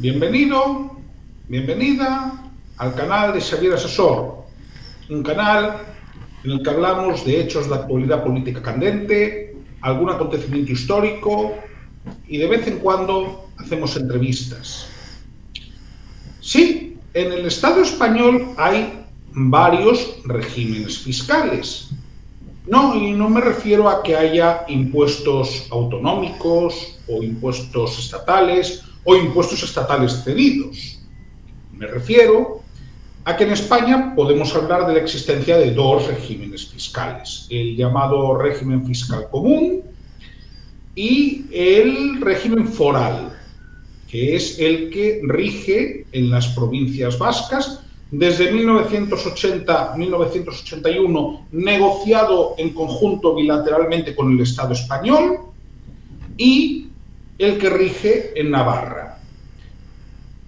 Bienvenido, bienvenida al canal de Xavier Asesor, un canal en el que hablamos de hechos de actualidad política candente, algún acontecimiento histórico y de vez en cuando hacemos entrevistas. Sí, en el Estado español hay varios regímenes fiscales. Y no me refiero a que haya impuestos autonómicos o impuestos estatales cedidos. Me refiero a que en España podemos hablar de la existencia de dos regímenes fiscales, el llamado régimen fiscal común y el régimen foral, que es el que rige en las provincias vascas desde 1980-1981, negociado en conjunto bilateralmente con el Estado español, y el que rige en Navarra.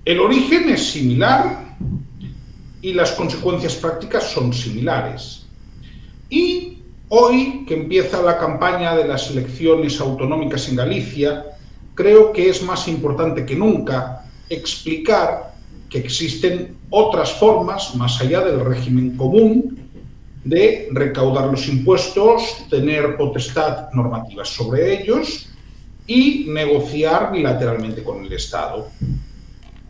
El origen es similar y las consecuencias prácticas son similares. Y hoy, que empieza la campaña de las elecciones autonómicas en Galicia, creo que es más importante que nunca explicar que existen otras formas, más allá del régimen común, de recaudar los impuestos, tener potestad normativa sobre ellos y negociar bilateralmente con el Estado.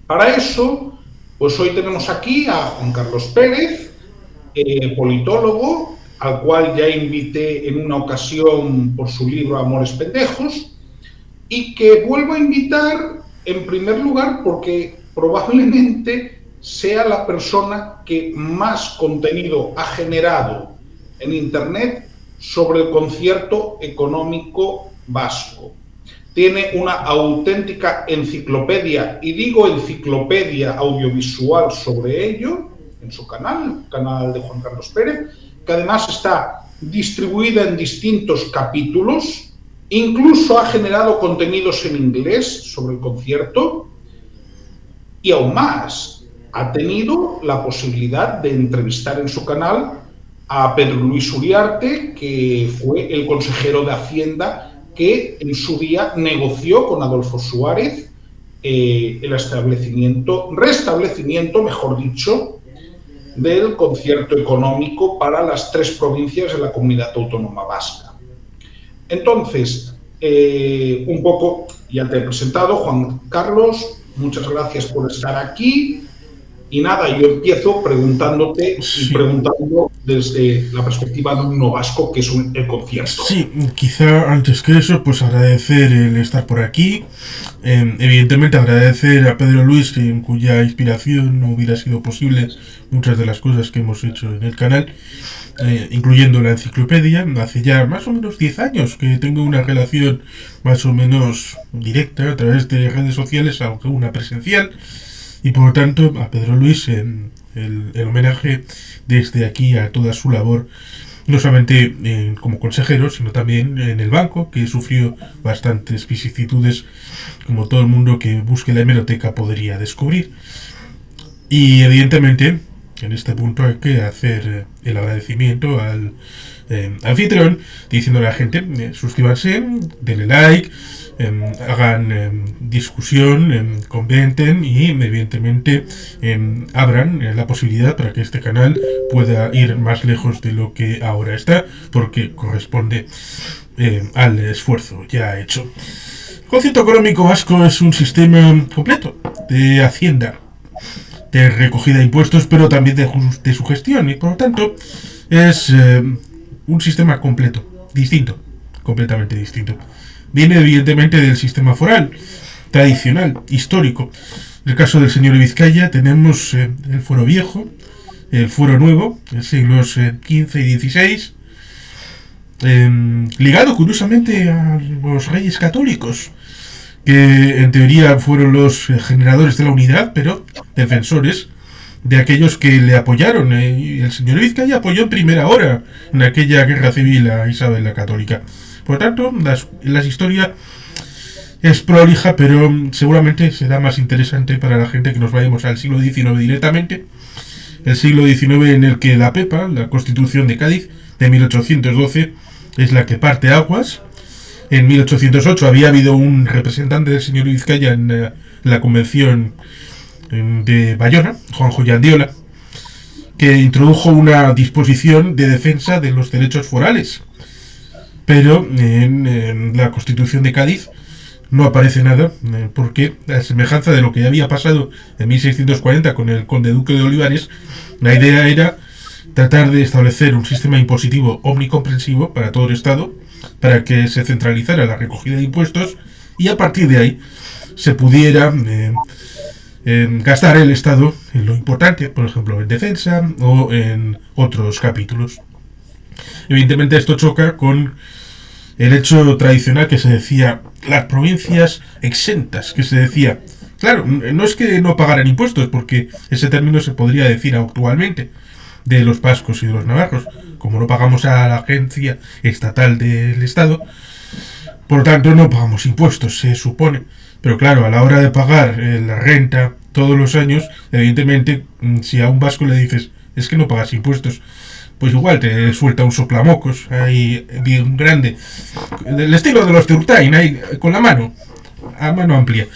Para eso, pues hoy tenemos aquí a Juan Carlos Pérez, politólogo, al cual ya invité en una ocasión por su libro Amores Pendejos, y que vuelvo a invitar en primer lugar porque probablemente sea la persona que más contenido ha generado en Internet sobre el concierto económico vasco. Tiene una auténtica enciclopedia, y digo enciclopedia audiovisual sobre ello, en su canal, el canal de Juan Carlos Pérez, que además está distribuida en distintos capítulos. Incluso ha generado contenidos en inglés sobre el concierto y aún más, ha tenido la posibilidad de entrevistar en su canal a Pedro Luis Uriarte, que fue el consejero de Hacienda que en su día negoció con Adolfo Suárez el restablecimiento, mejor dicho, del concierto económico para las 3 provincias de la Comunidad Autónoma Vasca. Entonces, un poco, ya te he presentado, Juan Carlos, muchas gracias por estar aquí. Y nada, yo empiezo preguntándote y preguntando desde la perspectiva de un no vasco, que es el concierto. Sí, quizá antes que eso, pues agradecer el estar por aquí. Evidentemente agradecer a Pedro Luis, en cuya inspiración no hubiera sido posible muchas de las cosas que hemos hecho en el canal, incluyendo la enciclopedia. Hace ya más o menos 10 años que tengo una relación más o menos directa a través de redes sociales, aunque una presencial. Y por lo tanto, a Pedro Luis, el homenaje desde aquí a toda su labor, no solamente como consejero, sino también en el banco, que sufrió bastantes vicisitudes, como todo el mundo que busque la hemeroteca podría descubrir. Y evidentemente, en este punto hay que hacer el agradecimiento al anfitrión, diciendo a la gente, suscríbanse, denle like, hagan discusión, comenten y evidentemente abran la posibilidad para que este canal pueda ir más lejos de lo que ahora está, porque corresponde al esfuerzo ya hecho. El concierto económico vasco es un sistema completo de hacienda, de recogida de impuestos, pero también de su gestión, y por lo tanto es un sistema completo, distinto, completamente distinto. Viene evidentemente del sistema foral, tradicional, histórico. En el caso del señor Vizcaya tenemos el fuero viejo, el fuero nuevo, en siglos XV y XVI, ligado curiosamente a los reyes católicos, que en teoría fueron los generadores de la unidad, pero defensores de aquellos que le apoyaron. Y el señor Vizcaya apoyó en primera hora en aquella guerra civil a Isabel la Católica. Por lo tanto, la historia es prolija, pero seguramente será más interesante para la gente que nos vayamos al siglo XIX directamente. El siglo XIX en el que la PEPA, la Constitución de Cádiz de 1812, es la que parte aguas. En 1808 había habido un representante del señor Vizcaya en la Convención de Bayona, Juanjo Yandiola, que introdujo una disposición de defensa de los derechos forales. Pero en la Constitución de Cádiz no aparece nada, porque a semejanza de lo que ya había pasado en 1640 con el conde duque de Olivares, la idea era tratar de establecer un sistema impositivo omnicomprensivo para todo el Estado, para que se centralizara la recogida de impuestos y a partir de ahí se pudiera gastar el Estado en lo importante, por ejemplo en defensa o en otros capítulos. Evidentemente esto choca con el hecho tradicional que se decía, las provincias exentas, que se decía, claro, no es que no pagaran impuestos, porque ese término se podría decir actualmente de los vascos y de los navarros, como no pagamos a la agencia estatal del Estado, por lo tanto no pagamos impuestos, se supone. Pero claro, a la hora de pagar la renta todos los años, evidentemente, si a un vasco le dices, es que no pagas impuestos, pues igual te suelta un soplamocos ahí bien grande, del estilo de los de Urtain, ahí con la mano, a mano amplia.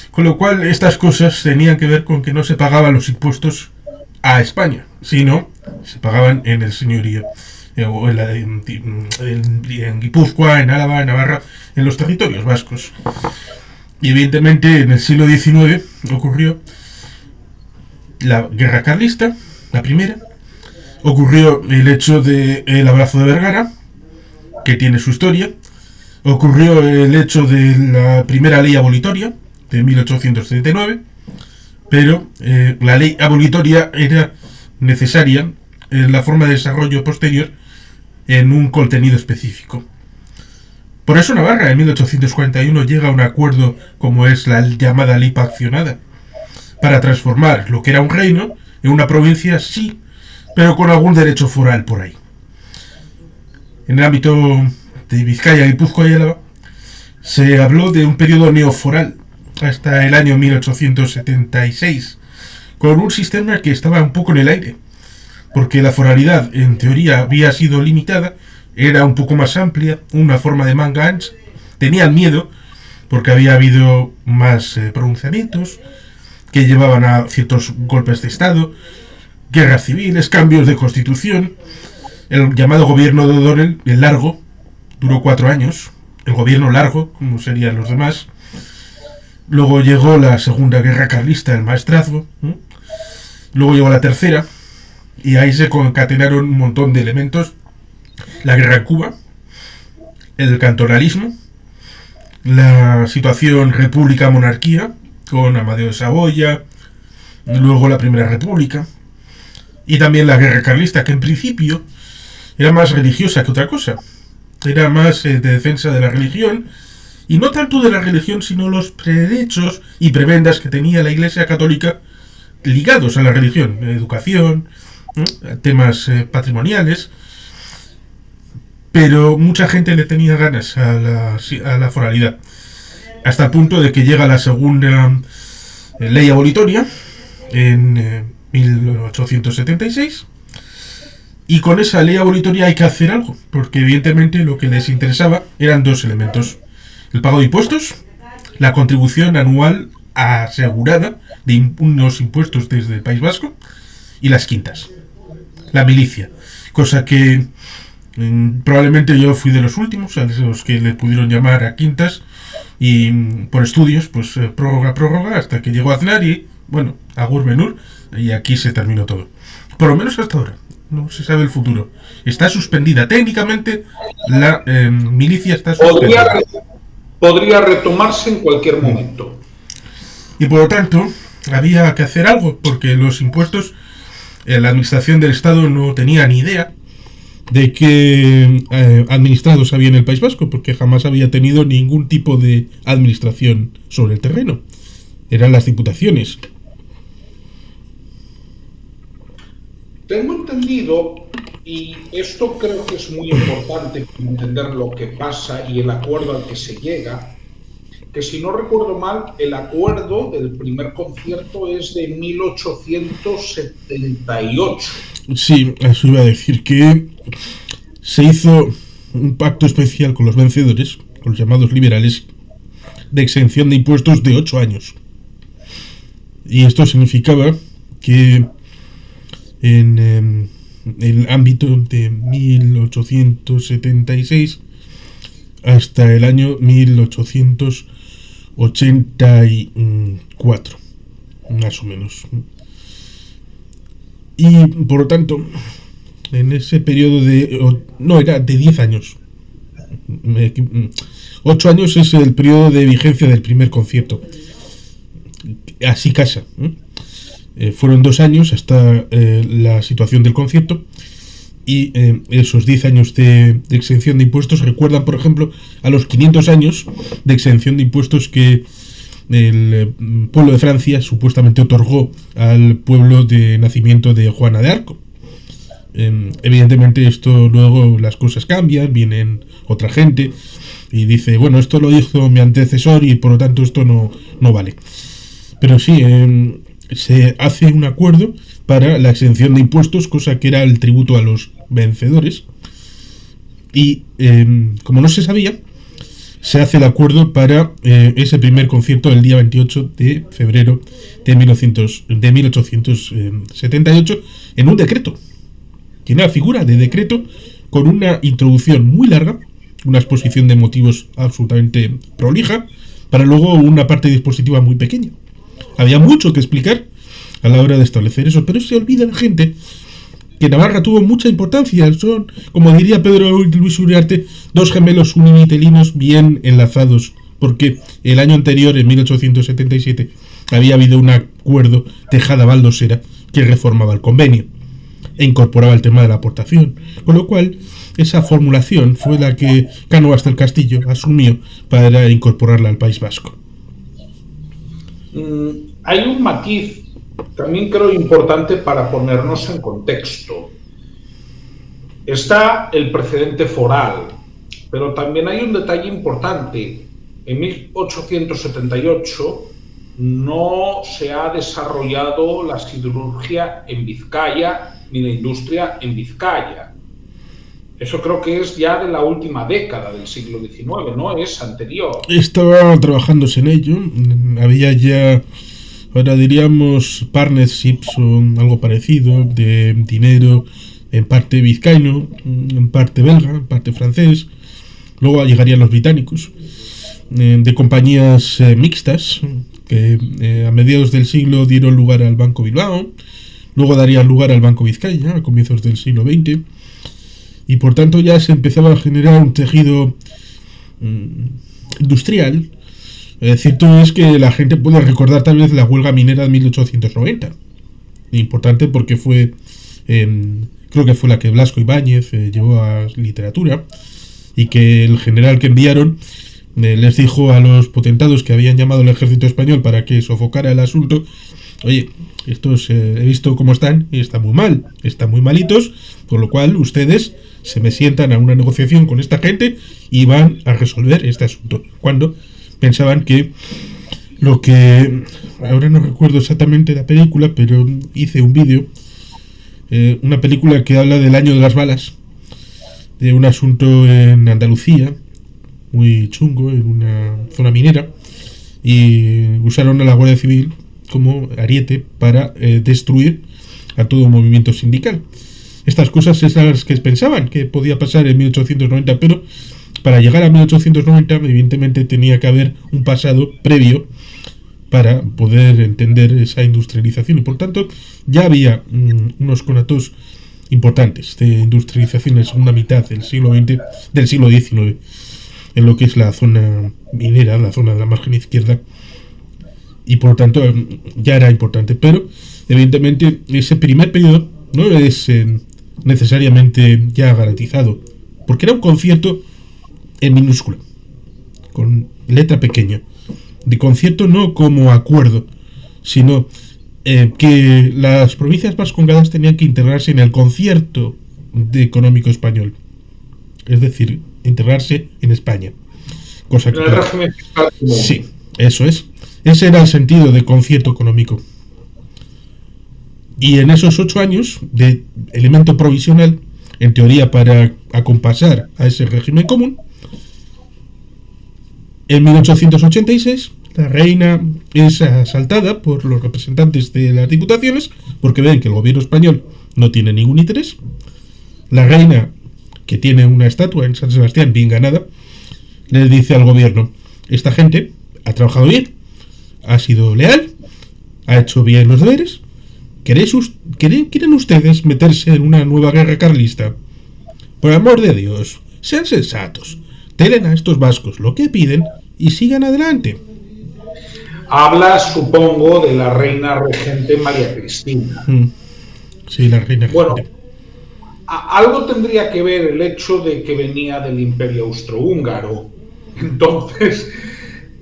Con lo cual estas cosas tenían que ver con que no se pagaban los impuestos a España, sino se pagaban en el señorío, o en Guipúzcoa, en Álava, en Navarra, en los territorios vascos. Y evidentemente en el siglo XIX ocurrió la guerra carlista, la primera. Ocurrió el hecho del abrazo de Vergara, que tiene su historia. Ocurrió el hecho de la primera ley abolitoria, de 1879. Pero la ley abolitoria era necesaria en la forma de desarrollo posterior en un contenido específico. Por eso Navarra en 1841 llega a un acuerdo como es la llamada ley paccionada, para transformar lo que era un reino en una provincia, sí, pero con algún derecho foral por ahí. En el ámbito de Vizcaya, Guipúzcoa y Álava se habló de un periodo neoforal hasta el año 1876, con un sistema que estaba un poco en el aire, porque la foralidad en teoría había sido limitada, era un poco más amplia, una forma de manga ancha. Tenían miedo porque había habido más pronunciamientos que llevaban a ciertos golpes de Estado, guerras civiles, cambios de constitución. El llamado gobierno de O'Donnell, el largo, duró 4 años. El gobierno largo, como serían los demás. Luego llegó la segunda guerra carlista, el maestrazgo. Luego llegó la tercera, y ahí se concatenaron un montón de elementos. La guerra en Cuba, el cantonalismo, la situación república-monarquía, con Amadeo de Saboya, luego la Primera República, y también la guerra carlista, que en principio era más religiosa que otra cosa. Era más de defensa de la religión, y no tanto de la religión, sino los derechos y prebendas que tenía la Iglesia Católica ligados a la religión, educación, temas patrimoniales. Pero mucha gente le tenía ganas a la foralidad, hasta el punto de que llega la segunda ley abolitoria en 1876, y con esa ley abolitoria hay que hacer algo, porque evidentemente lo que les interesaba eran 2 elementos: el pago de impuestos, la contribución anual asegurada de unos impuestos desde el País Vasco, y las quintas, la milicia, cosa que probablemente yo fui de los últimos, a los que le pudieron llamar a quintas, y por estudios, pues prórroga, hasta que llegó Aznar y, bueno, Agur Benur, y aquí se terminó todo. Por lo menos hasta ahora, no se sabe el futuro. Está suspendida, técnicamente la milicia está suspendida. Podría retomarse en cualquier momento. Y por lo tanto, había que hacer algo, porque los impuestos, la administración del Estado no tenía ni idea de qué administrados había en el País Vasco, porque jamás había tenido ningún tipo de administración sobre el terreno. Eran las diputaciones. Tengo entendido, y esto creo que es muy importante para entender lo que pasa y el acuerdo al que se llega, que si no recuerdo mal, el acuerdo del primer concierto es de 1878. Sí, eso iba a decir, que se hizo un pacto especial con los vencedores, con los llamados liberales, de exención de impuestos de 8 años. Y esto significaba que en el ámbito de 1876 hasta el año 1884, más o menos. Y por lo tanto, en ese periodo era de 10 años. 8 años es el periodo de vigencia del primer concierto. Así casa. Fueron 2 años hasta la situación del concierto. Y esos 10 años de exención de impuestos recuerdan, por ejemplo, a los 500 años de exención de impuestos que el pueblo de Francia supuestamente otorgó al pueblo de nacimiento de Juana de Arco. Evidentemente esto luego las cosas cambian, vienen otra gente y dice, bueno, esto lo hizo mi antecesor y por lo tanto esto no vale. Pero sí, se hace un acuerdo para la exención de impuestos, cosa que era el tributo a los vencedores. Y como no se sabía, se hace el acuerdo para ese primer concierto el día 28 de febrero de 1878 en un decreto. Tiene la figura de decreto con una introducción muy larga, una exposición de motivos absolutamente prolija, para luego una parte dispositiva muy pequeña. Había mucho que explicar a la hora de establecer eso, pero se olvida la gente que Navarra tuvo mucha importancia. Son, como diría Pedro Luis Uriarte, dos gemelos univitelinos bien enlazados, porque el año anterior, en 1877, había habido un acuerdo Tejada-Baldosera que reformaba el convenio e incorporaba el tema de la aportación, con lo cual esa formulación fue la que Cánovas del Castillo asumió para incorporarla al País Vasco. Hay un matiz también creo importante para ponernos en contexto. Está el precedente foral, pero también hay un detalle importante. En 1878 no se ha desarrollado la siderurgia en Vizcaya ni la industria en Vizcaya. Eso creo que es ya de la última década del siglo XIX, ¿no? Es anterior. Estaba trabajándose en ello. Había ya, ahora diríamos, partnerships o algo parecido, de dinero en parte vizcaíno, en parte belga, en parte francés. Luego llegarían los británicos, de compañías mixtas, que a mediados del siglo dieron lugar al Banco Bilbao. Luego darían lugar al Banco Vizcaya a comienzos del siglo XX. Y por tanto ya se empezaba a generar un tejido industrial. Cierto es que la gente puede recordar tal vez la huelga minera de 1890. Importante porque fue, creo que fue la que Blasco Ibáñez llevó a literatura, y que el general que enviaron les dijo a los potentados que habían llamado al ejército español para que sofocara el asunto: oye, estos he visto cómo están y están muy mal, están muy malitos, por lo cual ustedes se me sientan a una negociación con esta gente y van a resolver este asunto. Cuando pensaban que lo que, ahora no recuerdo exactamente la película, pero hice un vídeo, una película que habla del año de las balas, de un asunto en Andalucía, muy chungo, en una zona minera, y usaron a la Guardia Civil como ariete para destruir a todo movimiento sindical. Estas cosas es las que pensaban que podía pasar en 1890, pero para llegar a 1890 evidentemente tenía que haber un pasado previo para poder entender esa industrialización, y por tanto ya había unos conatos importantes de industrialización en la segunda mitad del siglo XX, del siglo XIX, en lo que es la zona minera, la zona de la margen izquierda, y por lo tanto ya era importante. Pero evidentemente ese primer periodo no es necesariamente ya garantizado, porque era un concierto en minúscula, con letra pequeña, de concierto no como acuerdo, sino que las provincias vascongadas tenían que integrarse en el concierto económico español, es decir, integrarse en España, cosa que sí, eso es. Ese era el sentido de concierto económico. Y en esos 8 años de elemento provisional, en teoría para acompasar a ese régimen común, en 1886 la reina es asaltada por los representantes de las diputaciones porque ven que el gobierno español no tiene ningún interés. La reina, que tiene una estatua en San Sebastián bien ganada, le dice al gobierno: esta gente ha trabajado bien, ha sido leal, ha hecho bien los deberes. ¿Quieren ustedes meterse en una nueva guerra carlista? Por amor de Dios, sean sensatos, den a estos vascos lo que piden y sigan adelante. Habla, supongo, de la reina regente María Cristina. Sí, la reina regente. Bueno, algo tendría que ver el hecho de que venía del Imperio Austrohúngaro. Entonces,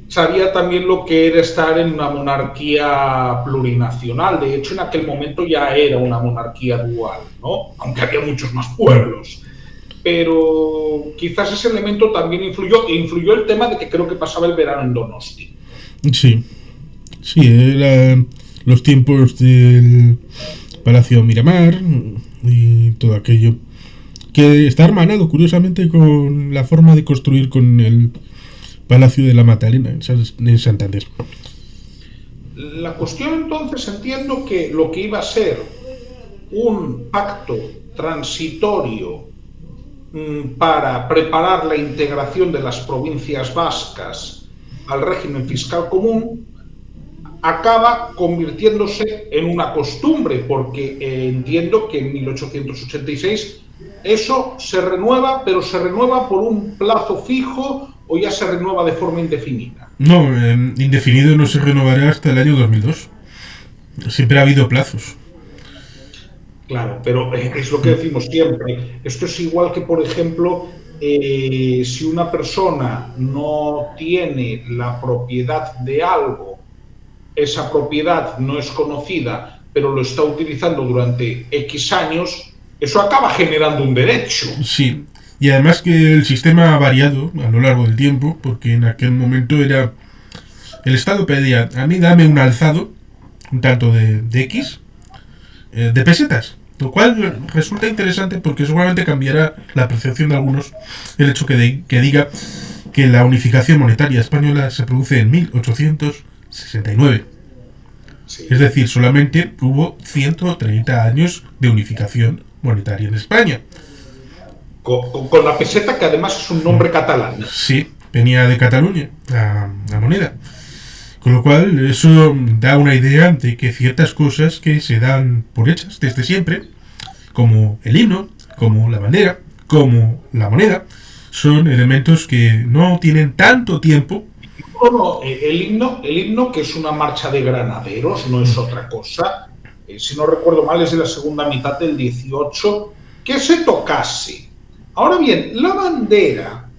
sabía también lo que era estar en una monarquía plurinacional. De hecho, en aquel momento ya era una monarquía dual, ¿no? Aunque había muchos más pueblos. Pero quizás ese elemento también influyó el tema de que creo que pasaba el verano en Donosti. Sí, eran los tiempos del Palacio Miramar y todo aquello, que está hermanado curiosamente con la forma de construir con el Palacio de la Magdalena en Santander. La cuestión entonces, entiendo que lo que iba a ser un pacto transitorio para preparar la integración de las provincias vascas al régimen fiscal común, acaba convirtiéndose en una costumbre, porque entiendo que en 1886 eso se renueva, pero se renueva por un plazo fijo o ya se renueva de forma indefinida. No, indefinido no se renovará hasta el año 2002. Siempre ha habido plazos. Claro, pero es lo que decimos siempre. Esto es igual que, por ejemplo, si una persona no tiene la propiedad de algo, esa propiedad no es conocida, pero lo está utilizando durante X años, eso acaba generando un derecho. Sí, y además que el sistema ha variado a lo largo del tiempo, porque en aquel momento era... El Estado pedía: a mí dame un alzado, un tanto de X, de pesetas, lo cual resulta interesante porque seguramente cambiará la percepción de algunos el hecho que diga que la unificación monetaria española se produce en 1869. Sí. Es decir, solamente hubo 130 años de unificación monetaria en España. Con la peseta, que además es un nombre catalán. Sí, venía de Cataluña, la moneda. Con lo cual, eso da una idea de que ciertas cosas que se dan por hechas desde siempre, como el himno, como la bandera, como la moneda, son elementos que no tienen tanto tiempo. No, el himno, que es una marcha de granaderos, no es otra cosa. Si no recuerdo mal, es de la segunda mitad del 18, que se tocase. Ahora bien, la bandera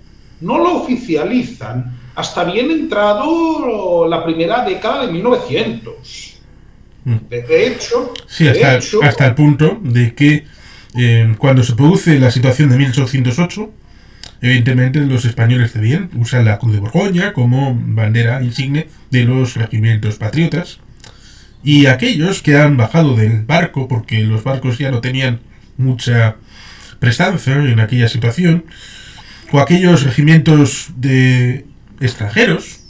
no la oficializan hasta bien entrado la primera década de 1900. De hecho... Sí, hasta el punto de que cuando se produce la situación de 1808, evidentemente los españoles debían usar la Cruz de Borgoña como bandera insigne de los regimientos patriotas, y aquellos que han bajado del barco, porque los barcos ya no tenían mucha prestancia en aquella situación, o aquellos regimientos de extranjeros,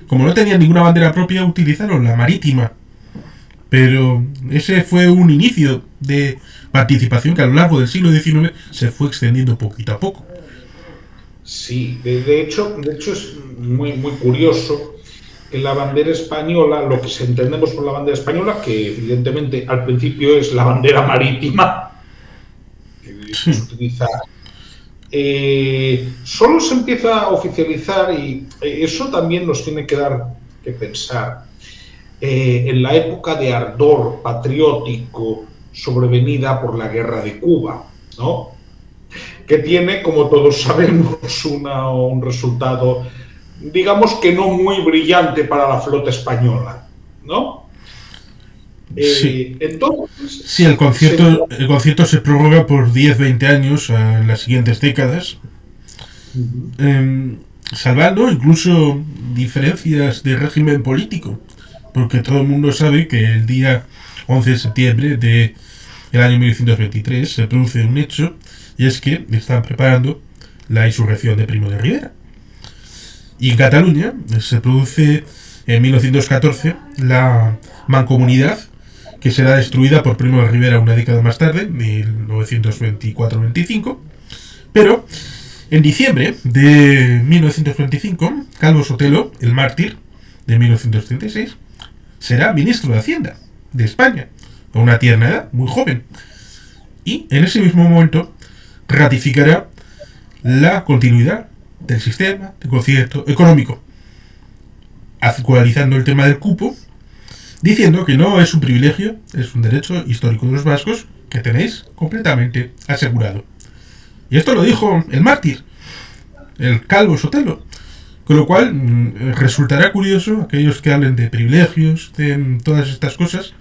como no tenían ninguna bandera propia, utilizaron la marítima. Pero ese fue un inicio de participación que a lo largo del siglo XIX se fue extendiendo poquito a poco. Sí, de hecho es muy, muy curioso que la bandera española, lo que entendemos por la bandera española, que evidentemente al principio es la bandera marítima, que se utiliza, solo se empieza a oficializar, y eso también nos tiene que dar que pensar, en la época de ardor patriótico sobrevenida por la guerra de Cuba, ¿no? Que tiene, como todos sabemos, un resultado, digamos que no muy brillante para la flota española, ¿no? Sí. Entonces... Sí, el concierto se prorroga por 10-20 años en las siguientes décadas, salvando incluso diferencias de régimen político, porque todo el mundo sabe que el día 11 de septiembre del año 1923 se produce un hecho, y es que están preparando la insurrección de Primo de Rivera. Y en Cataluña se produce en 1914 la Mancomunidad, que será destruida por Primo de Rivera una década más tarde, 1924-25. Pero en diciembre de 1925, Calvo Sotelo, el mártir de 1936, será ministro de Hacienda de España, a una tierna edad, muy joven. Y en ese mismo momento ratificará la continuidad del sistema de concierto económico, actualizando el tema del cupo, diciendo que no es un privilegio, es un derecho histórico de los vascos que tenéis completamente asegurado. Y esto lo dijo el mártir, el Calvo Sotelo, con lo cual resultará curioso aquellos que hablen de privilegios, de todas estas cosas,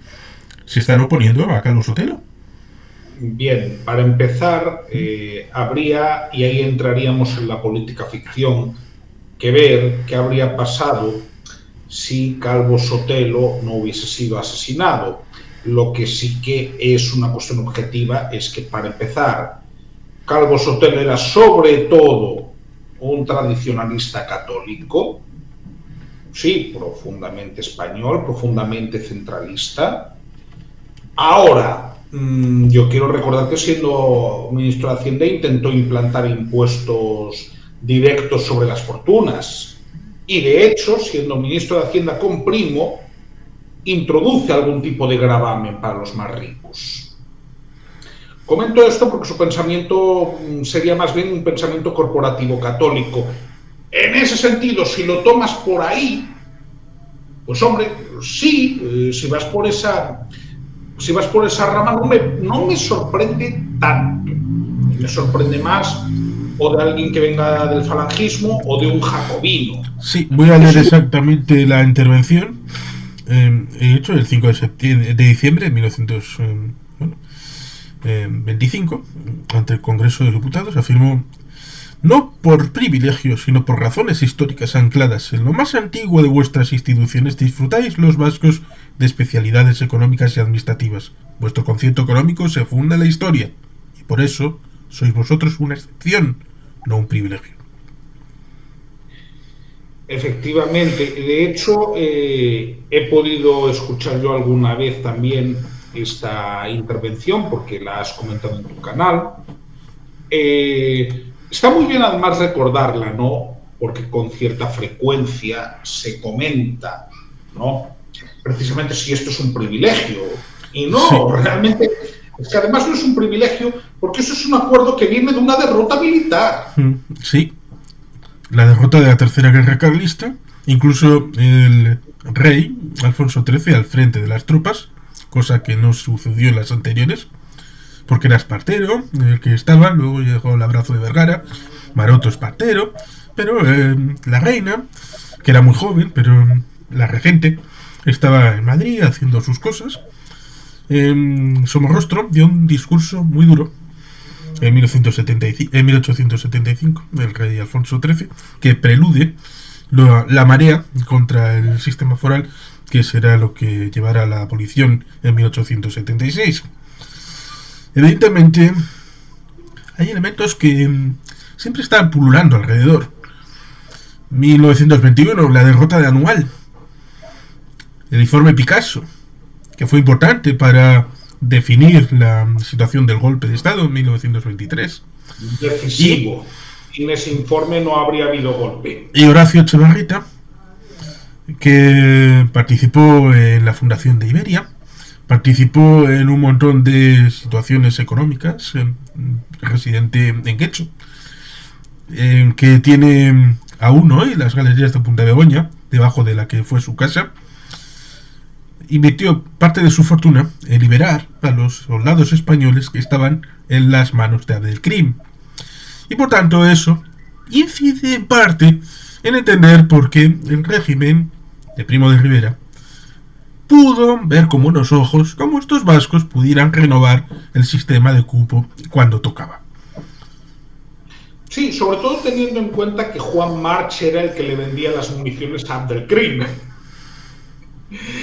se están oponiendo a Calvo Sotelo. Bien, para empezar, habría, y ahí entraríamos en la política ficción, que ver qué habría pasado si Calvo Sotelo no hubiese sido asesinado. Lo que sí que es una cuestión objetiva es que, para empezar, Calvo Sotelo era sobre todo un tradicionalista católico, sí, profundamente español, profundamente centralista. Ahora, yo quiero recordar que, siendo ministro de Hacienda, intentó implantar impuestos directos sobre las fortunas. Y, de hecho, siendo ministro de Hacienda con Primo, introduce algún tipo de gravamen para los más ricos. Comento esto porque su pensamiento sería más bien un pensamiento corporativo católico. En ese sentido, si lo tomas por ahí, pues hombre, sí, si vas por esa rama, no me sorprende tanto. Me sorprende más o de alguien que venga del falangismo o de un jacobino. Sí, voy a leer exactamente la intervención. He hecho el 5 de diciembre de 1925, ante el Congreso de Diputados, afirmó: no por privilegio, sino por razones históricas ancladas en lo más antiguo de vuestras instituciones, disfrutáis los vascos de especialidades económicas y administrativas. Vuestro concierto económico se funda en la historia, y por eso sois vosotros una excepción, no un privilegio. Efectivamente, de hecho, he podido escuchar yo alguna vez también esta intervención, porque la has comentado en tu canal. Está muy bien además recordarla, ¿no? Porque con cierta frecuencia se comenta, ¿no? Precisamente si esto es un privilegio. Y no, sí. Realmente es que además no es un privilegio, porque eso es un acuerdo que viene de una derrota militar. Sí, la derrota de la Tercera Guerra Carlista, incluso el rey Alfonso XIII al frente de las tropas, cosa que no sucedió en las anteriores, porque era Espartero el que estaba, luego llegó el abrazo de Vergara, Maroto Espartero, pero la reina, que era muy joven, pero la regente, estaba en Madrid haciendo sus cosas. Somorrostro dio un discurso muy duro en 1875, el rey Alfonso XIII, que prelude la marea contra el sistema foral, que será lo que llevará a la abolición en 1876. Evidentemente, hay elementos que siempre están pululando alrededor. 1921, la derrota de Anual, el informe Picasso, que fue importante para definir la situación del golpe de Estado en 1923. Decisivo. Sin ese informe no habría habido golpe. Y Horacio Echevarrita, que participó en la fundación de Iberia, participó en un montón de situaciones económicas, residente en Guecho, que tiene aún hoy las galerías de Punta Begoña, debajo de la que fue su casa. Invirtió parte de su fortuna en liberar a los soldados españoles que estaban en las manos de Abdelkrim. Y por tanto eso incide en parte en entender por qué el régimen de Primo de Rivera pudo ver con buenos ojos cómo estos vascos pudieran renovar el sistema de cupo cuando tocaba. Sí, sobre todo teniendo en cuenta que Juan March era el que le vendía las municiones a Abdelkrim.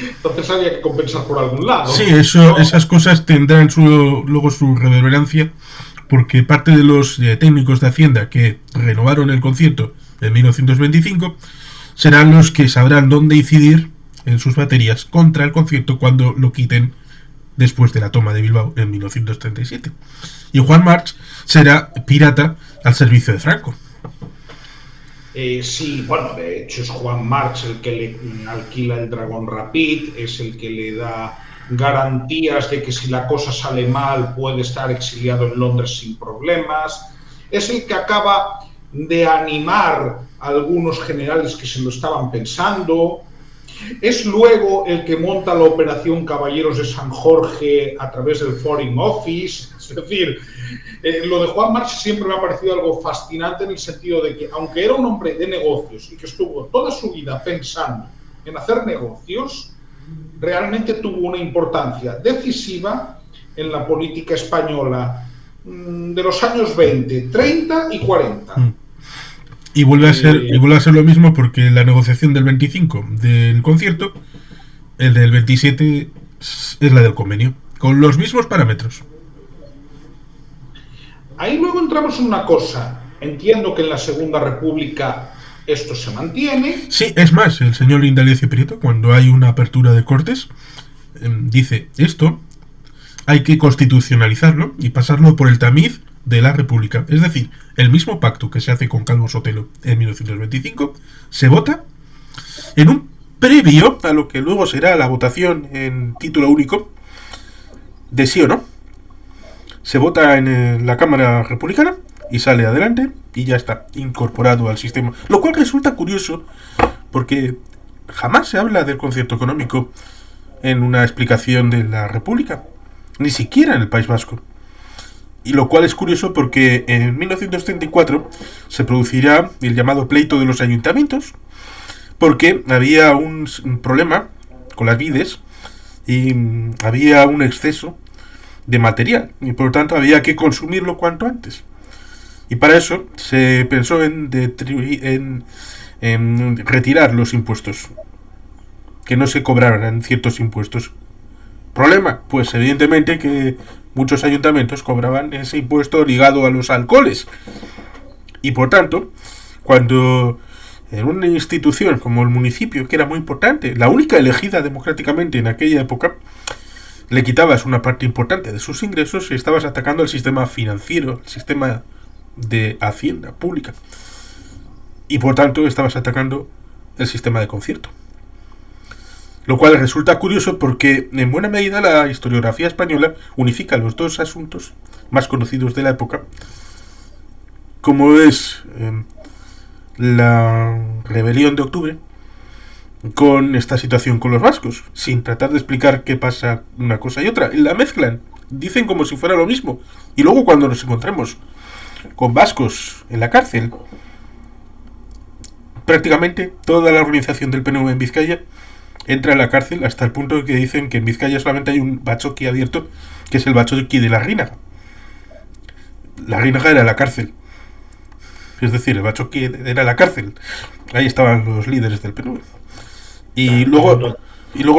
Entonces había que compensar por algún lado. Sí, esas cosas tendrán luego su reverberancia, porque parte de los técnicos de Hacienda que renovaron el concierto en 1925, serán los que sabrán dónde incidir en sus baterías contra el concierto cuando lo quiten después de la toma de Bilbao en 1937. Y Juan March será pirata al servicio de Franco. Sí, bueno, de hecho es Juan March el que le alquila el Dragon Rapid, es el que le da garantías de que si la cosa sale mal puede estar exiliado en Londres sin problemas, es el que acaba de animar a algunos generales que se lo estaban pensando, es luego el que monta la operación Caballeros de San Jorge a través del Foreign Office. Es decir, lo de Juan March siempre me ha parecido algo fascinante en el sentido de que, aunque era un hombre de negocios y que estuvo toda su vida pensando en hacer negocios, realmente tuvo una importancia decisiva en la política española de los años 20, 30 y 40. Y vuelve a ser lo mismo porque la negociación del 25 del concierto, el del 27 es la del convenio, con los mismos parámetros. Ahí luego entramos en una cosa. Entiendo que en la Segunda República esto se mantiene. Sí, es más, el señor Indalecio Prieto, cuando hay una apertura de Cortes, dice esto hay que constitucionalizarlo y pasarlo por el tamiz de la República. Es decir, el mismo pacto que se hace con Calvo Sotelo en 1925 se vota en un previo a lo que luego será la votación en título único de sí o no. Se vota en la Cámara Republicana y sale adelante y ya está incorporado al sistema. Lo cual resulta curioso porque jamás se habla del concierto económico en una explicación de la República, ni siquiera en el País Vasco. Y lo cual es curioso porque en 1934 se producirá el llamado pleito de los ayuntamientos, porque había un problema con las vides y había un exceso de material y por lo tanto había que consumirlo cuanto antes. Y para eso se pensó en retirar los impuestos, que no se cobraran ciertos impuestos. ¿Problema? Pues evidentemente que muchos ayuntamientos cobraban ese impuesto ligado a los alcoholes. Y por tanto, cuando en una institución como el municipio, que era muy importante, la única elegida democráticamente en aquella época, le quitabas una parte importante de sus ingresos y estabas atacando el sistema financiero, el sistema de hacienda pública. Y por tanto estabas atacando el sistema de concierto. Lo cual resulta curioso porque en buena medida la historiografía española unifica los dos asuntos más conocidos de la época, como es la rebelión de octubre con esta situación con los vascos, sin tratar de explicar qué pasa una cosa y otra. La mezclan, dicen como si fuera lo mismo, y luego cuando nos encontremos con vascos en la cárcel, prácticamente toda la organización del PNV en Vizcaya entra en la cárcel, hasta el punto de que dicen que en Vizcaya solamente hay un bachoqui abierto, que es el bachoqui de la Rínaga. La Rínaga era la cárcel, es decir, el bachoqui era la cárcel. Ahí estaban los líderes del PNV. Y luego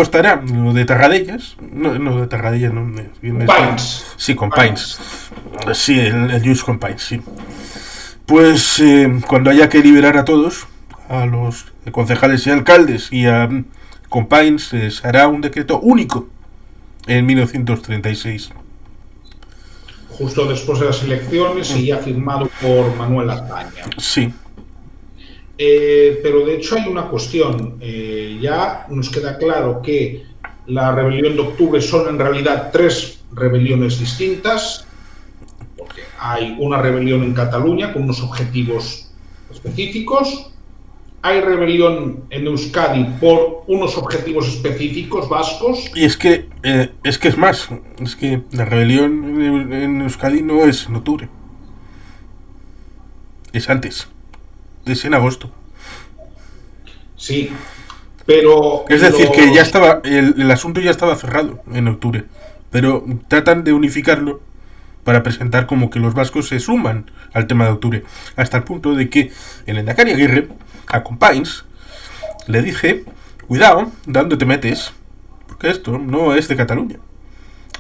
estará lo de Tarradellas, no de Tarradellas, no, Pines. Sí, con Pines. Sí, el Lluís con Pines, sí. Pues cuando haya que liberar a todos, a los concejales y alcaldes y a Companys, se hará un decreto único en 1936. Justo después de las elecciones y ya firmado por Manuel Azaña. Sí. Pero de hecho hay una cuestión. Ya nos queda claro que la rebelión de octubre son en realidad 3 rebeliones distintas, porque hay una rebelión en Cataluña con unos objetivos específicos. Hay rebelión en Euskadi por unos objetivos específicos vascos. Y es que es más, es que la rebelión en Euskadi no es en octubre. Es antes. Es en agosto. Sí, pero... Es decir, que ya estaba, el asunto ya estaba cerrado en octubre. Pero tratan de unificarlo para presentar como que los vascos se suman al tema de octubre. Hasta el punto de que el Lehendakari Aguirre, a Companys, le dije: cuidado, ¿dónde te metes? Porque esto no es de Cataluña.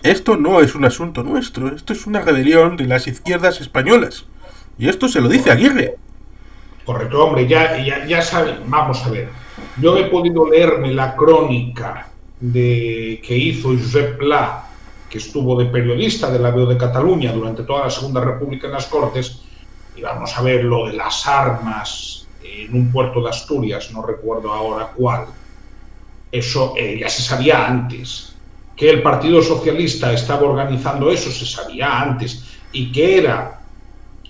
Esto no es un asunto nuestro. Esto es una rebelión de las izquierdas españolas. Y esto se lo dice Aguirre. Correcto, hombre, ya saben, vamos a ver. Yo he podido leerme la crónica que hizo Josep Pla, que estuvo de periodista de la Veu de Cataluña durante toda la Segunda República en las Cortes, y vamos a ver lo de las armas en un puerto de Asturias, no recuerdo ahora cuál. Eso ya se sabía antes. Que el Partido Socialista estaba organizando eso se sabía antes, y que era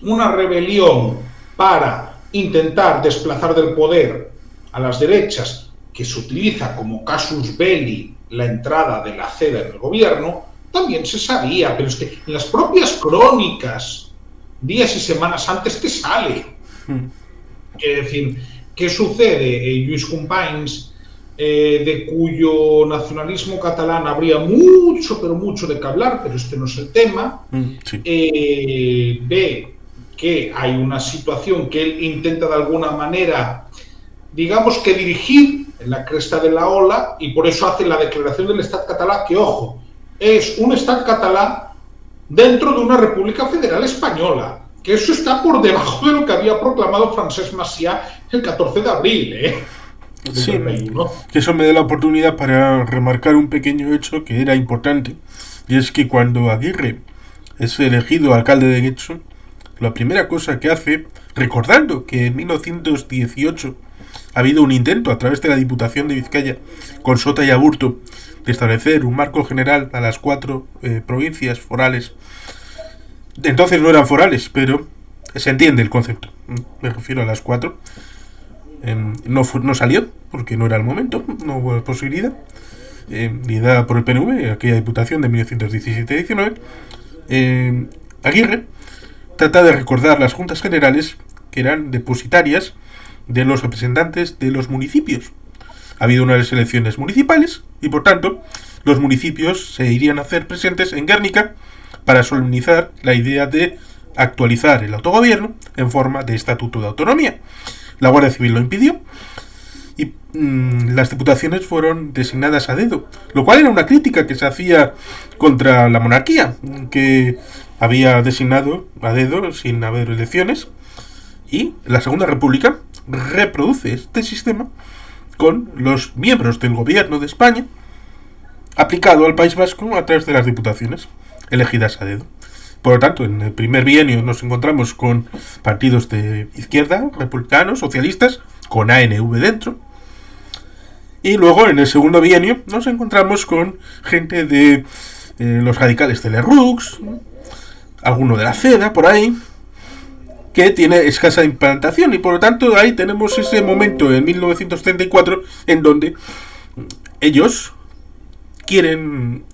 una rebelión para intentar desplazar del poder a las derechas, que se utiliza como casus belli la entrada de la CEDA en el gobierno, también se sabía, pero es que en las propias crónicas, días y semanas antes, te sale. Es decir, ¿qué sucede? Lluís Companys, de cuyo nacionalismo catalán habría mucho, pero mucho de qué hablar, pero este no es el tema, sí. Ve que hay una situación que él intenta de alguna manera, digamos que dirigir en la cresta de la ola, y por eso hace la declaración del Estat català, que, ojo, es un Estat català dentro de una República Federal Española, que eso está por debajo de lo que había proclamado Francesc Macià el 14 de abril, Sí, que eso me da la oportunidad para remarcar un pequeño hecho que era importante, y es que cuando Aguirre es elegido alcalde de Getxo, la primera cosa que hace, recordando que en 1918 ha habido un intento a través de la Diputación de Vizcaya con Sota y Aburto de establecer un marco general a las 4 provincias forales. Entonces no eran forales, pero se entiende el concepto. Me refiero a las 4. No salió, porque no era el momento, no hubo posibilidad. Liderada por el PNV, aquella diputación de 1917-19, Aguirre trata de recordar las juntas generales que eran depositarias de los representantes de los municipios. Ha habido unas elecciones municipales y, por tanto, los municipios se irían a hacer presentes en Guernica para solemnizar la idea de actualizar el autogobierno en forma de estatuto de autonomía. La Guardia Civil lo impidió y las diputaciones fueron designadas a dedo, lo cual era una crítica que se hacía contra la monarquía, que había designado a dedo sin haber elecciones, y la Segunda República reproduce este sistema con los miembros del gobierno de España aplicado al País Vasco a través de las diputaciones elegidas a dedo. Por lo tanto, en el primer bienio nos encontramos con partidos de izquierda, republicanos, socialistas, con ANV dentro. Y luego, en el segundo bienio, nos encontramos con gente de los radicales de Lerroux, alguno de la CEDA, por ahí, que tiene escasa implantación. Y por lo tanto, ahí tenemos ese momento, en 1934, en donde ellos quieren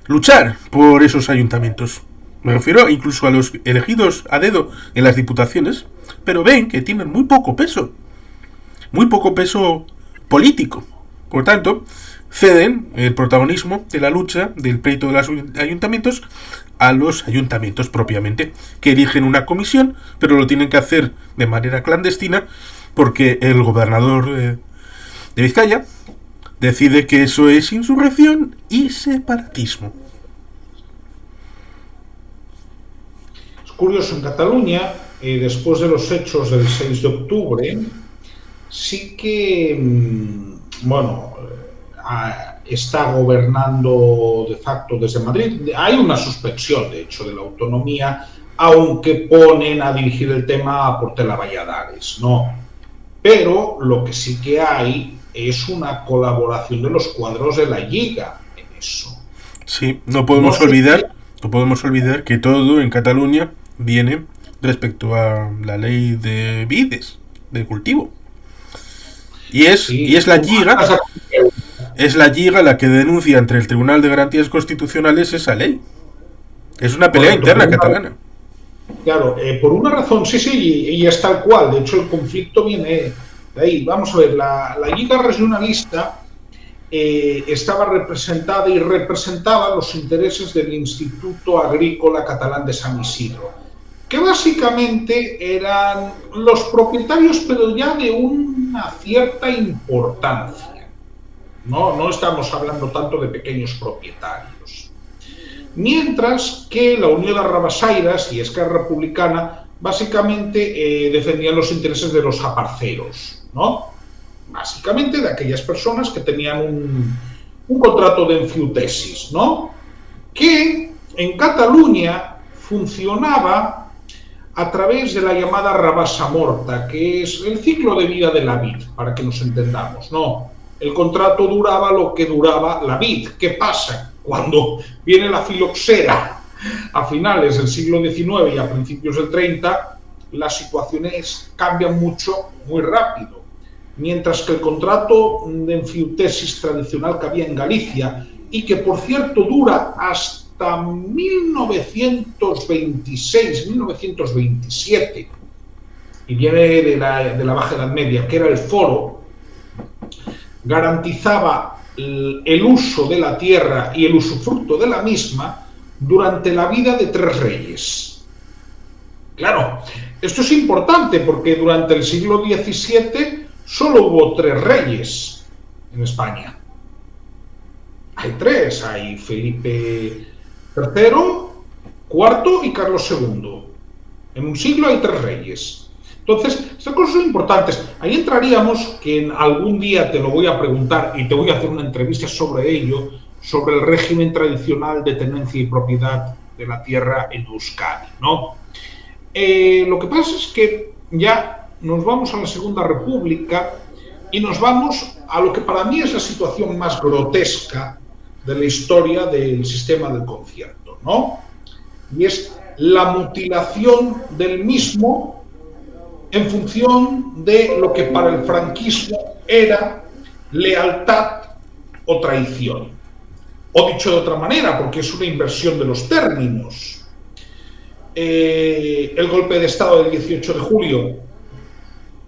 luchar por esos ayuntamientos. Me refiero incluso a los elegidos a dedo en las diputaciones, pero ven que tienen muy poco peso político. Por tanto, ceden el protagonismo de la lucha del pleito de los ayuntamientos a los ayuntamientos propiamente, que eligen una comisión, pero lo tienen que hacer de manera clandestina porque el gobernador de Vizcaya decide que eso es insurrección y separatismo. Es curioso, en Cataluña, después de los hechos del 6 de octubre, sí que, está gobernando de facto desde Madrid. Hay una suspensión, de hecho, de la autonomía, aunque ponen a dirigir el tema a Portela Valladares, ¿no? Pero lo que sí que hay es una colaboración de los cuadros de la Lliga en eso. Sí, no podemos olvidar que todo en Cataluña viene respecto a la ley de vides, de cultivo. Y es la Lliga la que denuncia ante el Tribunal de Garantías Constitucionales esa ley. Es una pelea interna catalana. Claro, por una razón, sí, y es tal cual. De hecho, el conflicto viene de ahí. Vamos a ver, la Lliga Regionalista estaba representada y representaba los intereses del Instituto Agrícola Catalán de San Isidro, que básicamente eran los propietarios, pero ya de una cierta importancia. No estamos hablando tanto de pequeños propietarios. Mientras que la Unión de Rabasairas y Esquerra Republicana básicamente defendían los intereses de los aparceros, ¿no? Básicamente de aquellas personas que tenían un contrato de enfiutesis, ¿no? Que en Cataluña funcionaba a través de la llamada rabassa morta, que es el ciclo de vida de la vid, para que nos entendamos, ¿no? El contrato duraba lo que duraba la vid. ¿Qué pasa? Cuando viene la filoxera a finales del siglo XIX y a principios del 30, las situaciones cambian mucho, muy rápido. Mientras que el contrato de enfiutesis tradicional que había en Galicia, y que por cierto dura hasta 1926, 1927, y viene de la Baja Edad Media, que era el foro, garantizaba el uso de la tierra y el usufructo de la misma durante la vida de 3 reyes. Claro, esto es importante porque durante el siglo XVII solo hubo 3 reyes en España. Hay 3, hay Felipe III, IV y Carlos II. En un siglo hay 3 reyes. Entonces, estas cosas son importantes. Ahí entraríamos, que en algún día te lo voy a preguntar y te voy a hacer una entrevista sobre ello, sobre el régimen tradicional de tenencia y propiedad de la tierra en Euskadi, ¿no? Lo que pasa es que ya nos vamos a la Segunda República y nos vamos a lo que para mí es la situación más grotesca de la historia del sistema del concierto, ¿no? Y es la mutilación del mismo en función de lo que para el franquismo era lealtad o traición. O dicho de otra manera, porque es una inversión de los términos. El golpe de Estado del 18 de julio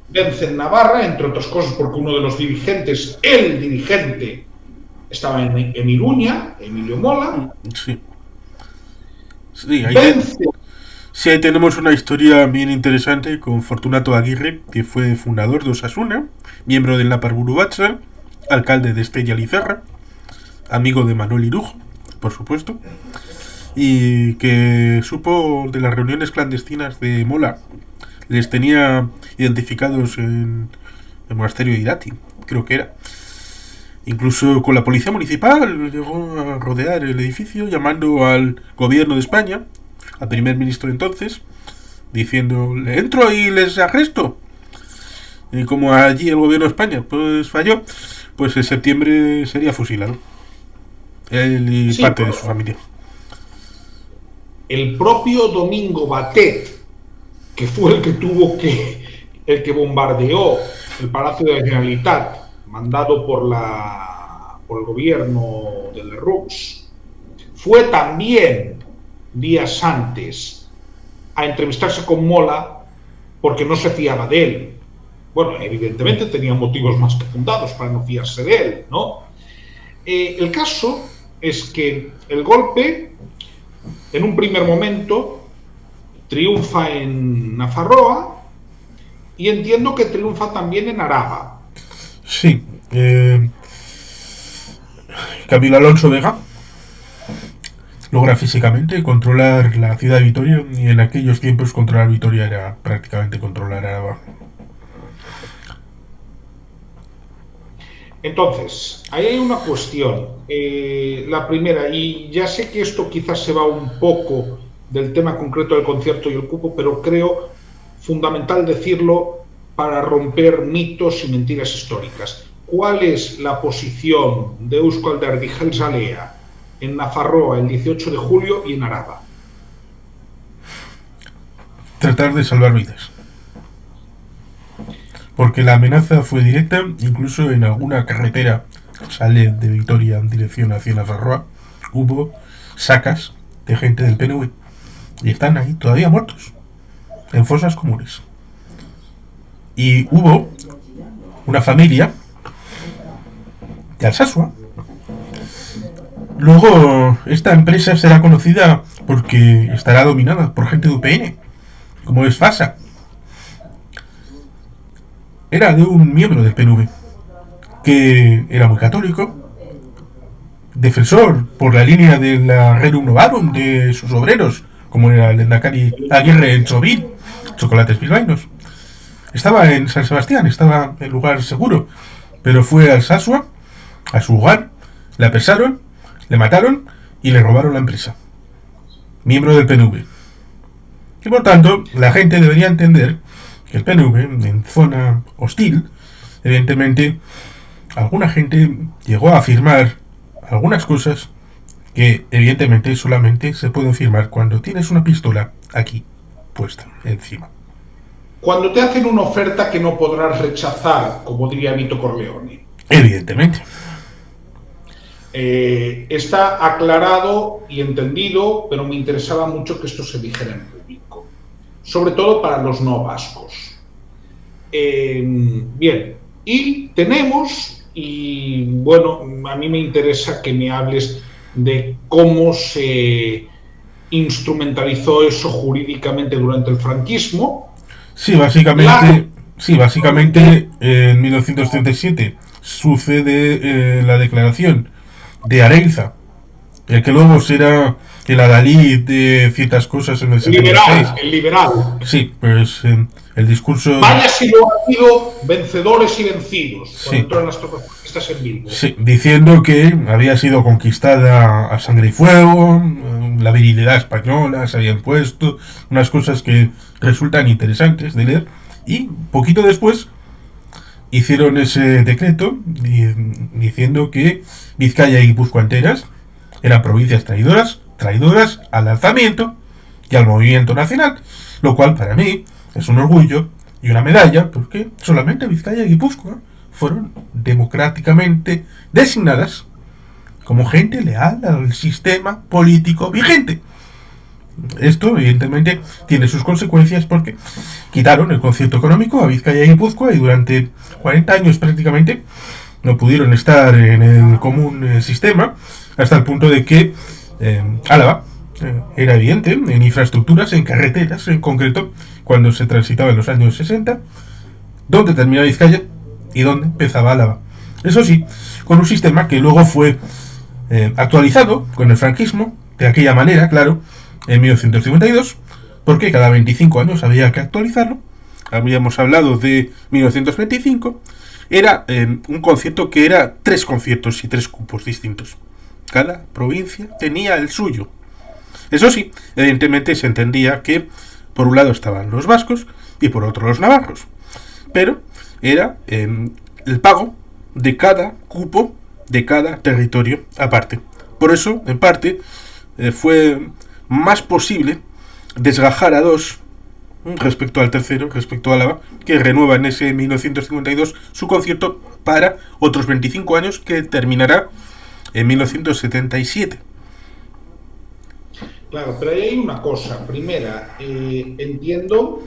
vence en Navarra, entre otras cosas porque uno de los dirigentes, el dirigente, estaba en Iruña, Emilio Mola. Sí. Sí, ahí tenemos una historia bien interesante con Fortunato Aguirre, que fue fundador de Osasuna, miembro del Naparburu Batzar, alcalde de Estella Lizarra, amigo de Manuel Irujo, por supuesto, y que supo de las reuniones clandestinas de Mola. Les tenía identificados en el monasterio de Irati, creo que era. Incluso con la policía municipal llegó a rodear el edificio, llamando al gobierno de España, al primer ministro entonces, diciendo, ¿le entro y les arresto? Y como allí el gobierno de España pues falló, pues en septiembre sería fusilado. Él y sí, parte de su familia. El propio Domingo Batet, que fue el que bombardeó el Palacio de la Generalitat, mandado por el gobierno de Lerroux, fue también días antes a entrevistarse con Mola porque no se fiaba de él. Bueno, evidentemente tenía motivos más que fundados para no fiarse de él, ¿no? El caso es que el golpe, en un primer momento, triunfa en Nafarroa y entiendo que triunfa también en Araba. Sí. Camilo Alonso Vega logra físicamente controlar la ciudad de Vitoria, y en aquellos tiempos controlar Vitoria era prácticamente controlar Araba. Entonces, ahí hay una cuestión. La primera, y ya sé que esto quizás se va un poco del tema concreto del concierto y el cupo, pero creo fundamental decirlo para romper mitos y mentiras históricas. ¿Cuál es la posición de Eusko Alderdi Jeltzalea en Nafarroa el 18 de julio y en Araba? Tratar de salvar vidas. Porque la amenaza fue directa, incluso en alguna carretera que sale de Vitoria en dirección hacia Nafarroa, hubo sacas de gente del PNV. Y están ahí todavía muertos, en fosas comunes. Y hubo una familia de Alsasua. Luego, esta empresa será conocida porque estará dominada por gente de UPN, como es FASA. Era de un miembro del PNV, que era muy católico, defensor por la línea de la Rerum Novarum de sus obreros, como era el Endacari Aguirre en Chovil, chocolates bilbaínos. Estaba en San Sebastián, estaba en lugar seguro, pero fue a Alsasua, a su hogar, le apresaron, le mataron y le robaron la empresa. Miembro del PNV. Y por tanto, la gente debería entender que el PNV, en zona hostil, evidentemente, alguna gente llegó a afirmar algunas cosas que evidentemente solamente se pueden firmar cuando tienes una pistola aquí puesta encima. Cuando te hacen una oferta que no podrás rechazar, como diría Vito Corleone. Evidentemente. Está aclarado y entendido, pero me interesaba mucho que esto se dijera en público, sobre todo para los no vascos. Bien, y tenemos, y bueno, a mí me interesa que me hables de cómo se instrumentalizó eso jurídicamente durante el franquismo. Sí, básicamente en 1937 sucede la declaración de Areilza, el que luego será el adalid de ciertas cosas en el 76. El liberal. Sí, pues el discurso... Vaya si lo han sido vencedores y vencidos, sí, cuando entran las tropas franquistas en Bilbo. Sí, diciendo que había sido conquistada a sangre y fuego, la virilidad española se había impuesto, unas cosas que resultan interesantes de leer, y poquito después hicieron ese decreto diciendo que Vizcaya y Guipúzcoa enteras eran provincias traidoras al alzamiento y al movimiento nacional, lo cual para mí es un orgullo y una medalla, porque solamente Vizcaya y Guipúzcoa fueron democráticamente designadas como gente leal al sistema político vigente. Esto, evidentemente, tiene sus consecuencias porque quitaron el concierto económico a Vizcaya y Guipúzcoa y durante 40 años prácticamente no pudieron estar en el común sistema, hasta el punto de que Álava era evidente en infraestructuras, en carreteras en concreto, cuando se transitaba en los años 60, dónde terminaba Vizcaya y dónde empezaba Álava. Eso sí, con un sistema que luego fue actualizado con el franquismo, de aquella manera, claro, en 1952, porque cada 25 años había que actualizarlo. Habíamos hablado de 1925. Era un concierto que era 3 conciertos y 3 cupos distintos. Cada provincia tenía el suyo. Eso sí, evidentemente se entendía que por un lado estaban los vascos y por otro los navarros. Pero era el pago de cada cupo de cada territorio aparte. Por eso, en parte, fue más posible desgajar a 2 respecto al tercero, respecto a Álava, que renueva en ese 1952 su concierto para otros 25 años, que terminará en 1977. Claro, pero ahí hay una cosa. Primera, entiendo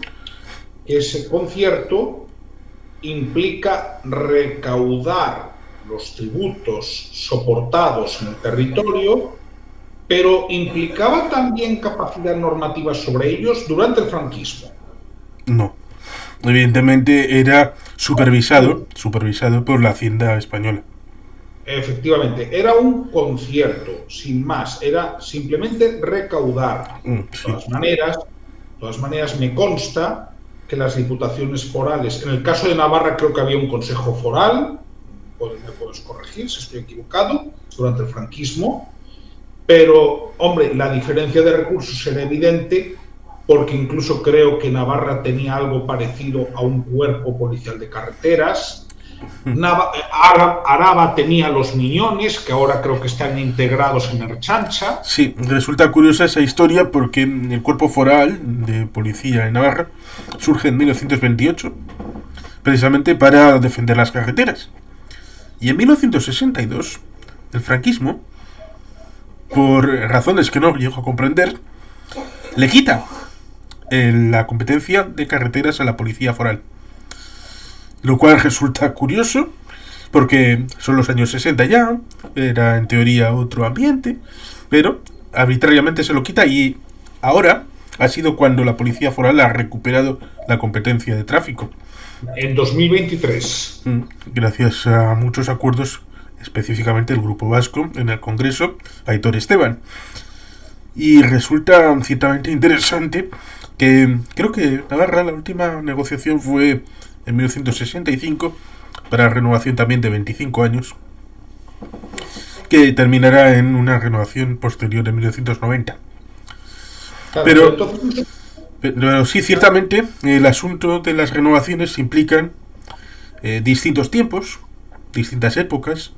que ese concierto implica recaudar los tributos soportados en el territorio, pero implicaba también capacidad normativa sobre ellos durante el franquismo. No. Evidentemente era supervisado por la Hacienda española. Efectivamente, era un concierto, sin más, era simplemente recaudar. Sí. De todas maneras me consta que las diputaciones forales, en el caso de Navarra creo que había un consejo foral, me puedes corregir si estoy equivocado, durante el franquismo, pero, hombre, la diferencia de recursos era evidente porque incluso creo que Navarra tenía algo parecido a un cuerpo policial de carreteras. Araba tenía los miñones, que ahora creo que están integrados en Erchancha. Sí, resulta curiosa esa historia porque el cuerpo foral de policía en Navarra surge en 1928, precisamente para defender las carreteras. Y en 1962, el franquismo, por razones que no llego a comprender, le quita la competencia de carreteras a la policía foral. Lo cual resulta curioso, porque son los años 60 ya, era en teoría otro ambiente, pero arbitrariamente se lo quita y ahora ha sido cuando la policía foral ha recuperado la competencia de tráfico. En 2023. Gracias a muchos acuerdos, específicamente el Grupo Vasco en el Congreso, Aitor Esteban. Y resulta ciertamente interesante que creo que Navarra, la última negociación fue en 1965, para renovación también de 25 años, que terminará en una renovación posterior en 1990. Claro, Pero, entonces, pero sí, ciertamente, el asunto de las renovaciones implican distintos tiempos, distintas épocas,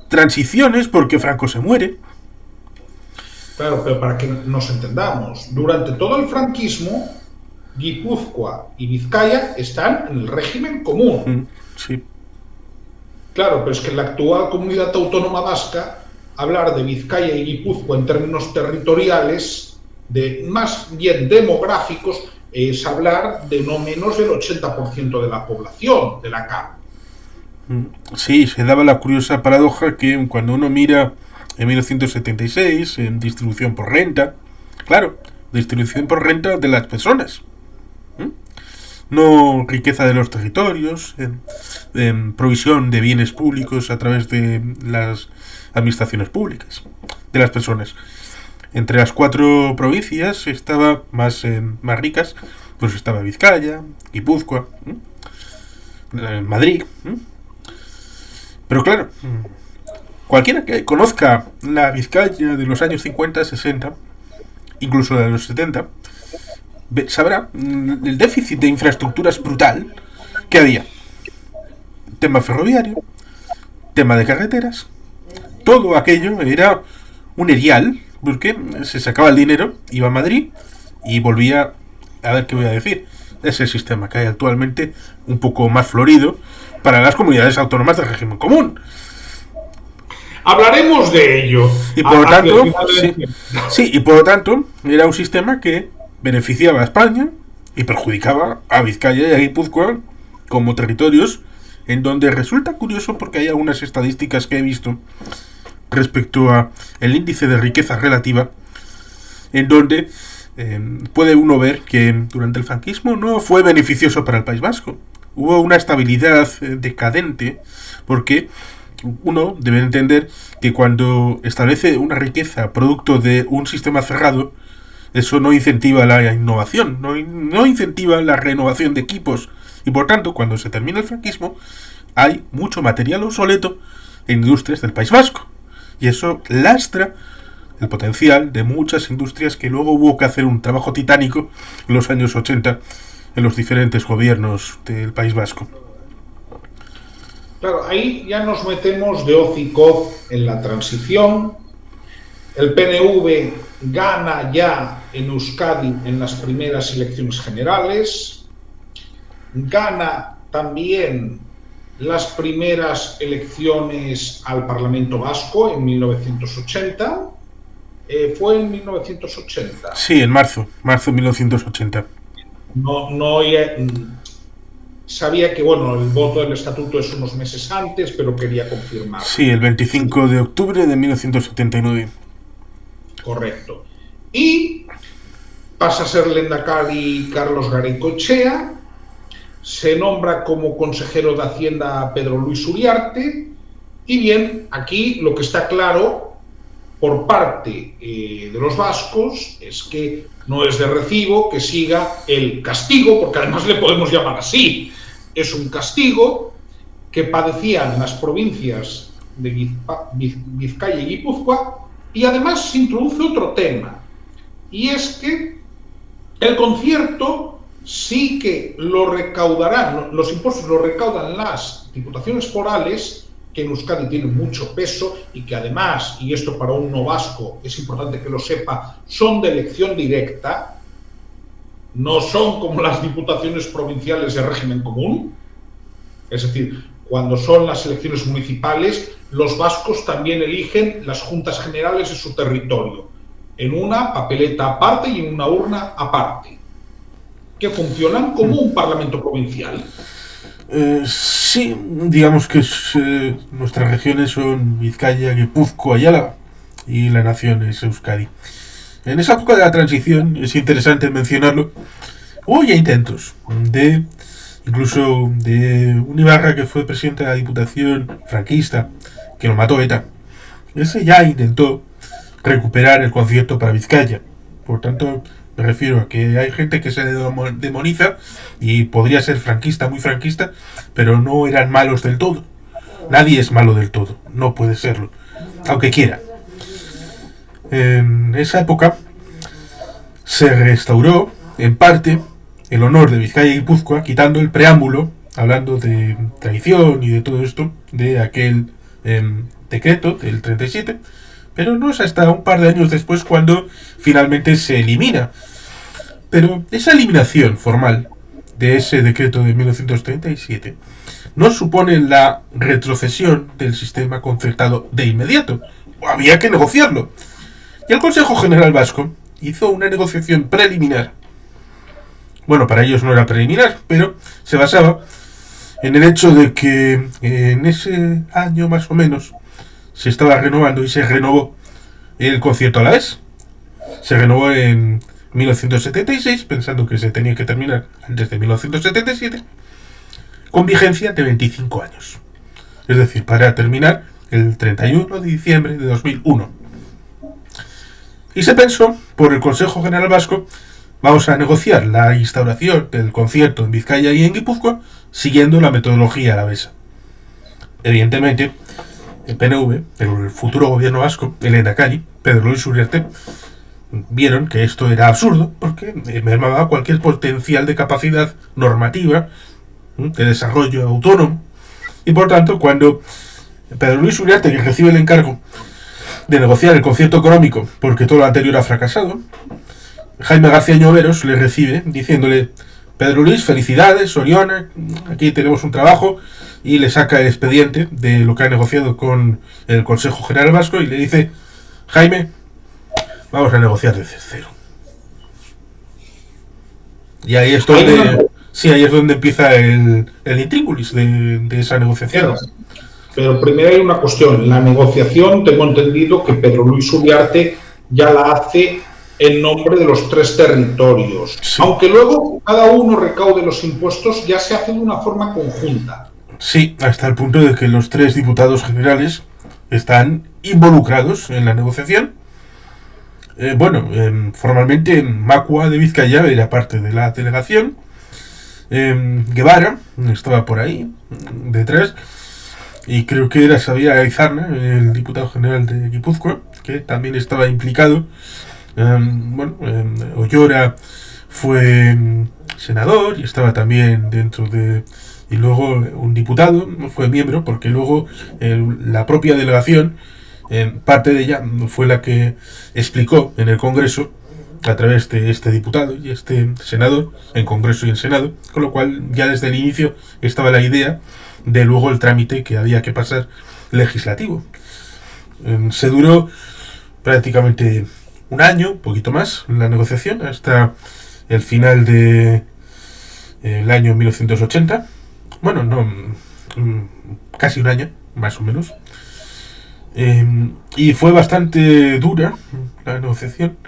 transiciones porque Franco se muere. claro, pero para que nos entendamos, durante todo el franquismo, Guipúzcoa y Vizcaya están en el régimen común. Sí. Claro, pero es que en la actual comunidad autónoma vasca, hablar de Vizcaya y Guipúzcoa en términos territoriales, de más bien demográficos, es hablar de no menos del 80% de la población de la CAP. Sí, se daba la curiosa paradoja que cuando uno mira en 1976, en distribución por renta, claro, distribución por renta de las personas, no riqueza de los territorios, en provisión de bienes públicos a través de las administraciones públicas, de las personas. Entre las 4 provincias estaba más ricas, pues estaba Vizcaya, Guipúzcoa, Madrid. Pero claro, cualquiera que conozca la Vizcaya de los años 50, 60, incluso de los 70, sabrá el déficit de infraestructuras brutal que había. Tema ferroviario, tema de carreteras, todo aquello era un erial, porque se sacaba el dinero, iba a Madrid y volvía, a ver qué voy a decir, ese sistema que hay actualmente un poco más florido para las comunidades autónomas del régimen común. Hablaremos de ello. Y por lo tanto, sí, y por lo tanto, era un sistema que beneficiaba a España y perjudicaba a Vizcaya y a Guipúzcoa como territorios en donde resulta curioso porque hay algunas estadísticas que he visto respecto a el índice de riqueza relativa en donde puede uno ver que durante el franquismo no fue beneficioso para el País Vasco. Hubo una estabilidad decadente porque uno debe entender que cuando establece una riqueza producto de un sistema cerrado, eso no incentiva la innovación, no incentiva la renovación de equipos. Y por tanto, cuando se termina el franquismo, hay mucho material obsoleto en industrias del País Vasco. Y eso lastra el potencial de muchas industrias que luego hubo que hacer un trabajo titánico en los años 80 en los diferentes gobiernos del País Vasco. Claro, ahí ya nos metemos de hoz y coz en la transición. El PNV gana ya en Euskadi en las primeras elecciones generales, gana también las primeras elecciones al Parlamento Vasco en 1980. Fue en 1980. Sí, en marzo de 1980. No sabía que, bueno, el voto del estatuto es unos meses antes, pero quería confirmar. Sí, el 25 de octubre de 1979. Correcto. Y pasa a ser Lehendakari Carlos Garaikoetxea, se nombra como consejero de Hacienda a Pedro Luis Uriarte, y bien, aquí lo que está claro por parte de los vascos es que no es de recibo que siga el castigo, porque además le podemos llamar así, es un castigo que padecían las provincias de Vizcaya y Guipúzcoa, y además se introduce otro tema, y es que el concierto sí que lo recaudarán, los impuestos los recaudan las diputaciones forales, que en Euskadi tienen mucho peso y que además, y esto para un no vasco es importante que lo sepa, son de elección directa, no son como las diputaciones provinciales de régimen común. Es decir, cuando son las elecciones municipales, los vascos también eligen las juntas generales de su territorio, en una papeleta aparte y en una urna aparte, que funcionan como un parlamento provincial. Sí, digamos que nuestras regiones son Vizcaya, Guipúzcoa y Álava, y la nación es Euskadi. En esa época de la transición, es interesante mencionarlo, hubo ya intentos de, incluso de un Ibarra que fue presidente de la Diputación franquista, que lo mató ETA. Ese ya intentó recuperar el concierto para Vizcaya. Por tanto, Me refiero a que hay gente que se demoniza y podría ser franquista, muy franquista, pero no eran malos del todo. Nadie es malo del todo, no puede serlo, aunque quiera. En esa época se restauró, en parte, el honor de Vizcaya y Guipúzcoa, quitando el preámbulo, hablando de traición y de todo esto, de aquel decreto del 37, pero no es hasta un par de años después cuando finalmente se elimina. Pero esa eliminación formal de ese decreto de 1937 no supone la retrocesión del sistema concertado de inmediato. Había que negociarlo. Y el Consejo General Vasco hizo una negociación preliminar. Bueno, para ellos no era preliminar, pero se basaba en el hecho de que en ese año más o menos se estaba renovando y se renovó el concierto alavés. Se renovó en 1976, pensando que se tenía que terminar antes de 1977, con vigencia de 25 años. Es decir, para terminar el 31 de diciembre de 2001. Y se pensó, por el Consejo General Vasco, vamos a negociar la instauración del concierto en Vizcaya y en Guipúzcoa siguiendo la metodología alavesa. Evidentemente, el PNV, el futuro gobierno vasco, el Lehendakari, Pedro Luis Uriarte, vieron que esto era absurdo porque mermaba cualquier potencial de capacidad normativa, de desarrollo autónomo, y por tanto, cuando Pedro Luis Uriarte, que recibe el encargo de negociar el concierto económico porque todo lo anterior ha fracasado, Jaime García Lloveros le recibe diciéndole: Pedro Luis, felicidades, Oriona, aquí tenemos un trabajo, y le saca el expediente de lo que ha negociado con el Consejo General Vasco y le dice: Jaime, vamos a negociar desde cero. Y ahí es donde, ahí es donde empieza el intríngulis de esa negociación. Pero primero hay una cuestión. La negociación, tengo entendido que Pedro Luis Uriarte ya la hace en nombre de los 3 territorios. Sí. Aunque luego cada uno recaude los impuestos, ya se hace de una forma conjunta. Sí, hasta el punto de que los 3 diputados generales están involucrados en la negociación. Formalmente Macua de Vizcaya era parte de la delegación. Guevara estaba por ahí, detrás. Y creo que era Xavier Aizarna, el diputado general de Guipúzcoa, que también estaba implicado. Ollora fue senador y estaba también dentro de... Y luego un diputado fue miembro, porque luego la propia delegación, parte de ella fue la que explicó en el Congreso, a través de este diputado y este senador, en Congreso y en Senado, con lo cual ya desde el inicio estaba la idea de luego el trámite que había que pasar legislativo. Se duró prácticamente un año, un poquito más, la negociación, hasta el final de el año 1980. Bueno, no, casi un año, más o menos. Y fue bastante dura la negociación,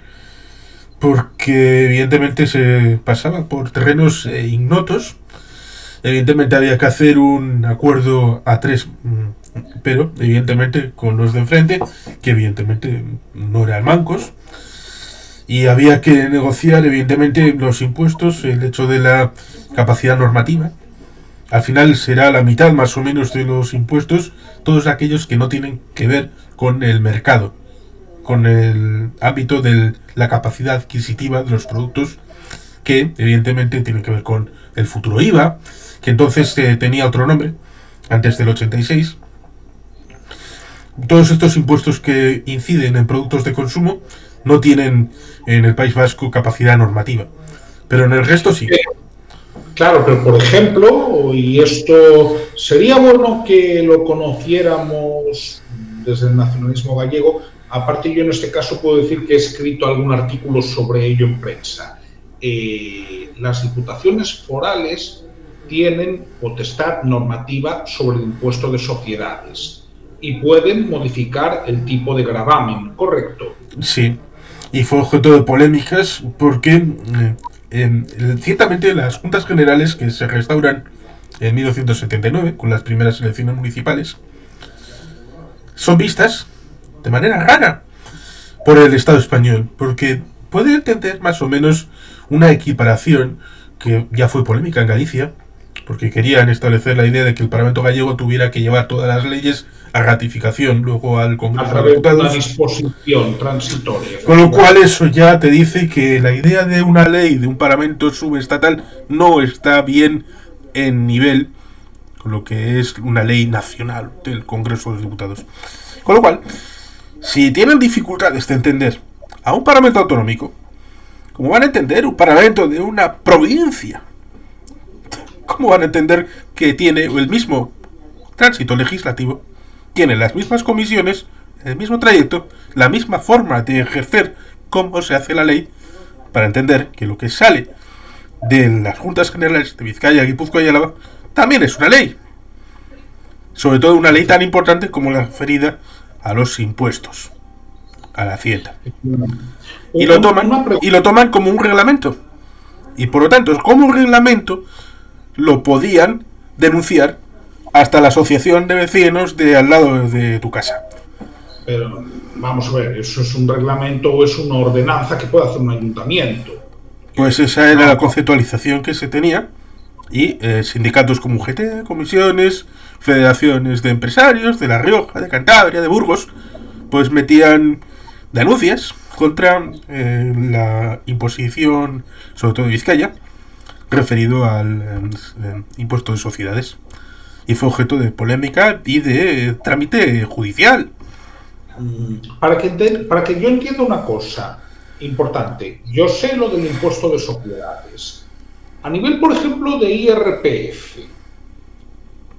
porque evidentemente se pasaba por terrenos ignotos. Evidentemente había que hacer un acuerdo a 3, pero evidentemente con los de enfrente, que evidentemente no eran mancos, y había que negociar evidentemente los impuestos, el hecho de la capacidad normativa. Al final será la mitad más o menos de los impuestos, todos aquellos que no tienen que ver con el mercado, con el ámbito de la capacidad adquisitiva de los productos, que evidentemente tienen que ver con el futuro IVA, que entonces tenía otro nombre, antes del 86. Todos estos impuestos que inciden en productos de consumo no tienen en el País Vasco capacidad normativa, pero en el resto sí. Claro, pero por ejemplo, y esto sería bueno que lo conociéramos desde el nacionalismo gallego, aparte yo en este caso puedo decir que he escrito algún artículo sobre ello en prensa. Las diputaciones forales tienen potestad normativa sobre el impuesto de sociedades y pueden modificar el tipo de gravamen, ¿correcto? Sí, y fue objeto de polémicas porque ciertamente las juntas generales que se restauran en 1979 con las primeras elecciones municipales son vistas de manera rara por el Estado español, porque puede entender más o menos una equiparación que ya fue polémica en Galicia, porque querían establecer la idea de que el Parlamento gallego tuviera que llevar todas las leyes a ratificación luego al A Congreso de través de una Diputados. disposición transitoria. Con lo cual eso ya te dice que la idea de una ley de un parlamento subestatal no está bien en nivel con lo que es una ley nacional del Congreso de Diputados. Con lo cual, si tienen dificultades de entender a un parlamento autonómico, ¿cómo van a entender un parlamento de una provincia? ¿Cómo van a entender que tiene el mismo tránsito legislativo, tiene las mismas comisiones, el mismo trayecto, la misma forma de ejercer cómo se hace la ley, para entender que lo que sale de las Juntas Generales de Vizcaya, Guipúzcoa y Álava también es una ley? Sobre todo una ley tan importante como la referida a los impuestos, a la Hacienda. Y lo toman como un reglamento. Y por lo tanto, como un reglamento, lo podían denunciar hasta la asociación de vecinos de al lado de tu casa. Pero vamos a ver, ¿eso es un reglamento o es una ordenanza que puede hacer un ayuntamiento? Pues esa era la conceptualización que se tenía. Y sindicatos como UGT, comisiones, federaciones de empresarios de La Rioja, de Cantabria, de Burgos, pues metían denuncias contra la imposición, sobre todo de Vizcaya, referido al impuesto de sociedades. Y fue objeto de polémica y de trámite judicial. Para que yo entienda una cosa importante, yo sé lo del impuesto de sociedades. A nivel, por ejemplo, de IRPF,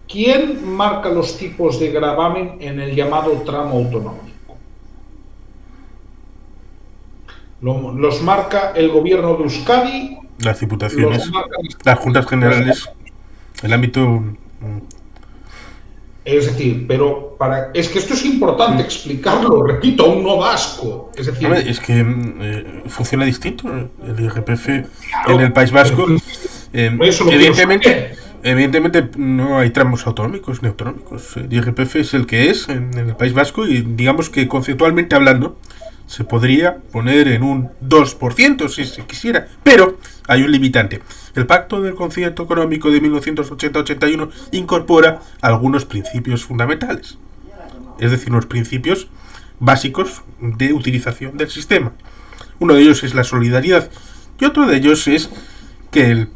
¿quién marca los tipos de gravamen en el llamado tramo autonómico? ¿Los marca el gobierno de Euskadi? Las diputaciones, las juntas generales, el ámbito... Es decir, pero es que esto es importante explicarlo, repito, a un no vasco. Es decir, es que funciona distinto el IRPF en el País Vasco. Evidentemente no hay tramos autonómicos ni autonómicos. El IRPF es el que es en el País Vasco y digamos que conceptualmente hablando se podría poner en un 2% si se quisiera, pero hay un limitante. El Pacto del Concierto Económico de 1980-81 incorpora algunos principios fundamentales, es decir, unos principios básicos de utilización del sistema. Uno de ellos es la solidaridad y otro de ellos es que el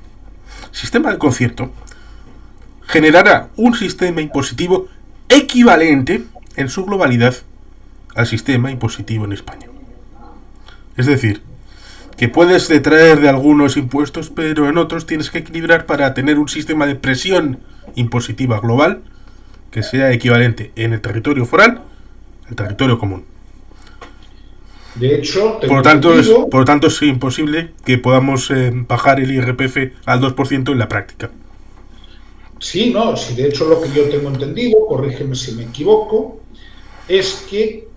sistema del concierto generará un sistema impositivo equivalente en su globalidad al sistema impositivo en España. Es decir, que puedes detraer de algunos impuestos, pero en otros tienes que equilibrar para tener un sistema de presión impositiva global que sea equivalente en el territorio foral al territorio común. De hecho, por lo tanto es imposible que podamos bajar el IRPF al 2% en la práctica. Sí, no, sí, de hecho lo que yo tengo entendido, corrígeme si me equivoco, es que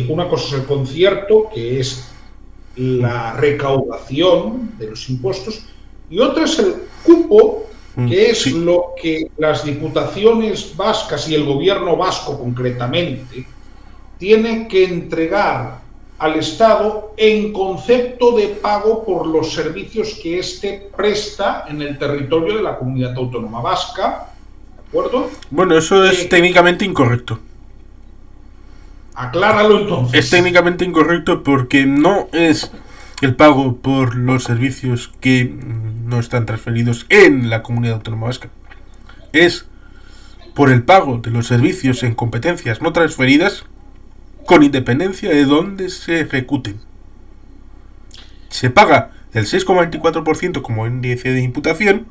una cosa es el concierto, que es la recaudación de los impuestos, y otra es el cupo, que es lo que las diputaciones vascas y el gobierno vasco concretamente tiene que entregar al Estado en concepto de pago por los servicios que éste presta en el territorio de la comunidad autónoma vasca, ¿de acuerdo? Bueno, eso es técnicamente incorrecto. Acláralo entonces. Es técnicamente incorrecto porque no es el pago por los servicios que no están transferidos en la comunidad autónoma vasca. Es por el pago de los servicios en competencias no transferidas con independencia de dónde se ejecuten. Se paga el 6,24% como índice de imputación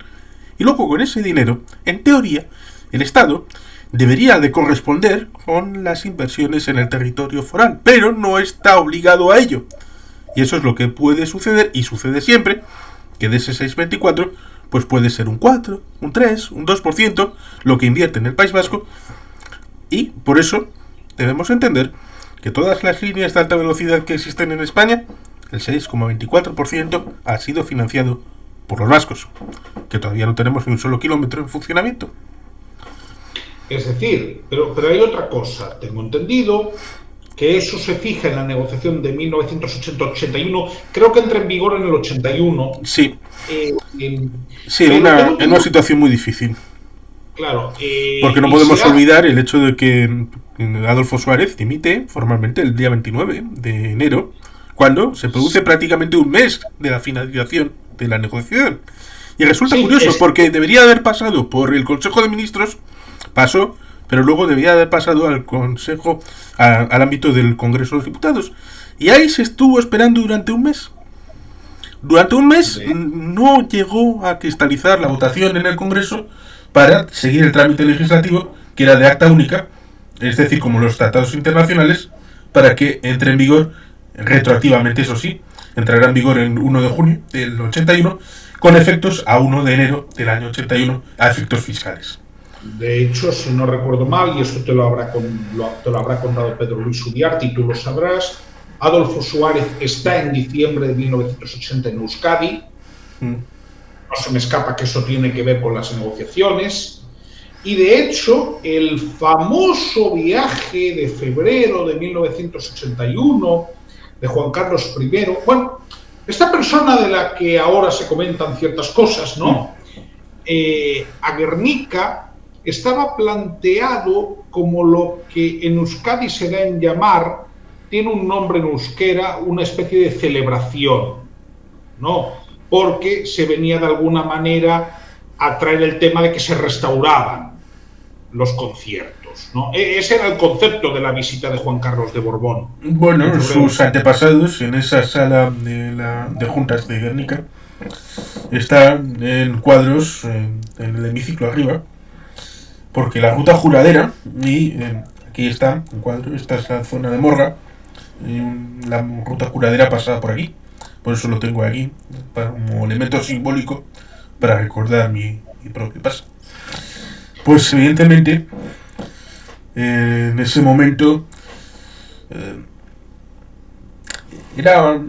y luego con ese dinero, en teoría, el Estado debería de corresponder con las inversiones en el territorio foral, pero no está obligado a ello. Y eso es lo que puede suceder, y sucede siempre, que de ese 6,24 pues puede ser un 4, un 3, un 2% lo que invierte en el País Vasco, y por eso debemos entender que todas las líneas de alta velocidad que existen en España, el 6,24% ha sido financiado por los vascos, que todavía no tenemos ni un solo kilómetro en funcionamiento. Es decir, pero hay otra cosa. Tengo entendido que eso se fija en la negociación de 1980-81, creo que entra en vigor en el 81. Sí, Eh, sí, pero en una situación muy difícil. claro, Porque no y se podemos hace. olvidar el hecho de que Adolfo Suárez dimite formalmente el día 29 de enero, cuando se produce prácticamente un mes de la finalización de la negociación. Y resulta Sí, curioso, porque debería haber pasado por el Consejo de Ministros, pasó, pero luego debería haber pasado al Consejo, al ámbito del Congreso de los Diputados. Y ahí se estuvo esperando durante un mes. Durante un mes no llegó a cristalizar la votación en el Congreso para seguir el trámite legislativo, que era de acta única, es decir, como los tratados internacionales, para que entre en vigor retroactivamente, eso sí, entrará en vigor en 1 de junio del 81, con efectos a 1 de enero del año 81, a efectos fiscales. De hecho, si no recuerdo mal, y esto te lo habrá contado Pedro Luis Uriarte y tú lo sabrás, Adolfo Suárez está en diciembre de 1980 en Euskadi. No se me escapa que eso tiene que ver con las negociaciones. Y de hecho, el famoso viaje de febrero de 1981 de Juan Carlos I, bueno, esta persona de la que ahora se comentan ciertas cosas, ¿no? A Guernica estaba planteado como lo que en Euskadi se da en llamar, tiene un nombre en euskera, una especie de celebración, ¿no? Porque se venía de alguna manera a traer el tema de que se restauraban los conciertos, ¿no? Ese era el concepto de la visita de Juan Carlos de Borbón. Bueno, sus antepasados en esa sala de juntas de Guernica están en cuadros en el hemiciclo arriba, porque la ruta juradera, y aquí está un cuadro, esta es la zona de Morga, y la ruta juradera pasa por aquí, por eso lo tengo aquí, como elemento simbólico para recordar mi propio paso. Pues evidentemente, en ese momento era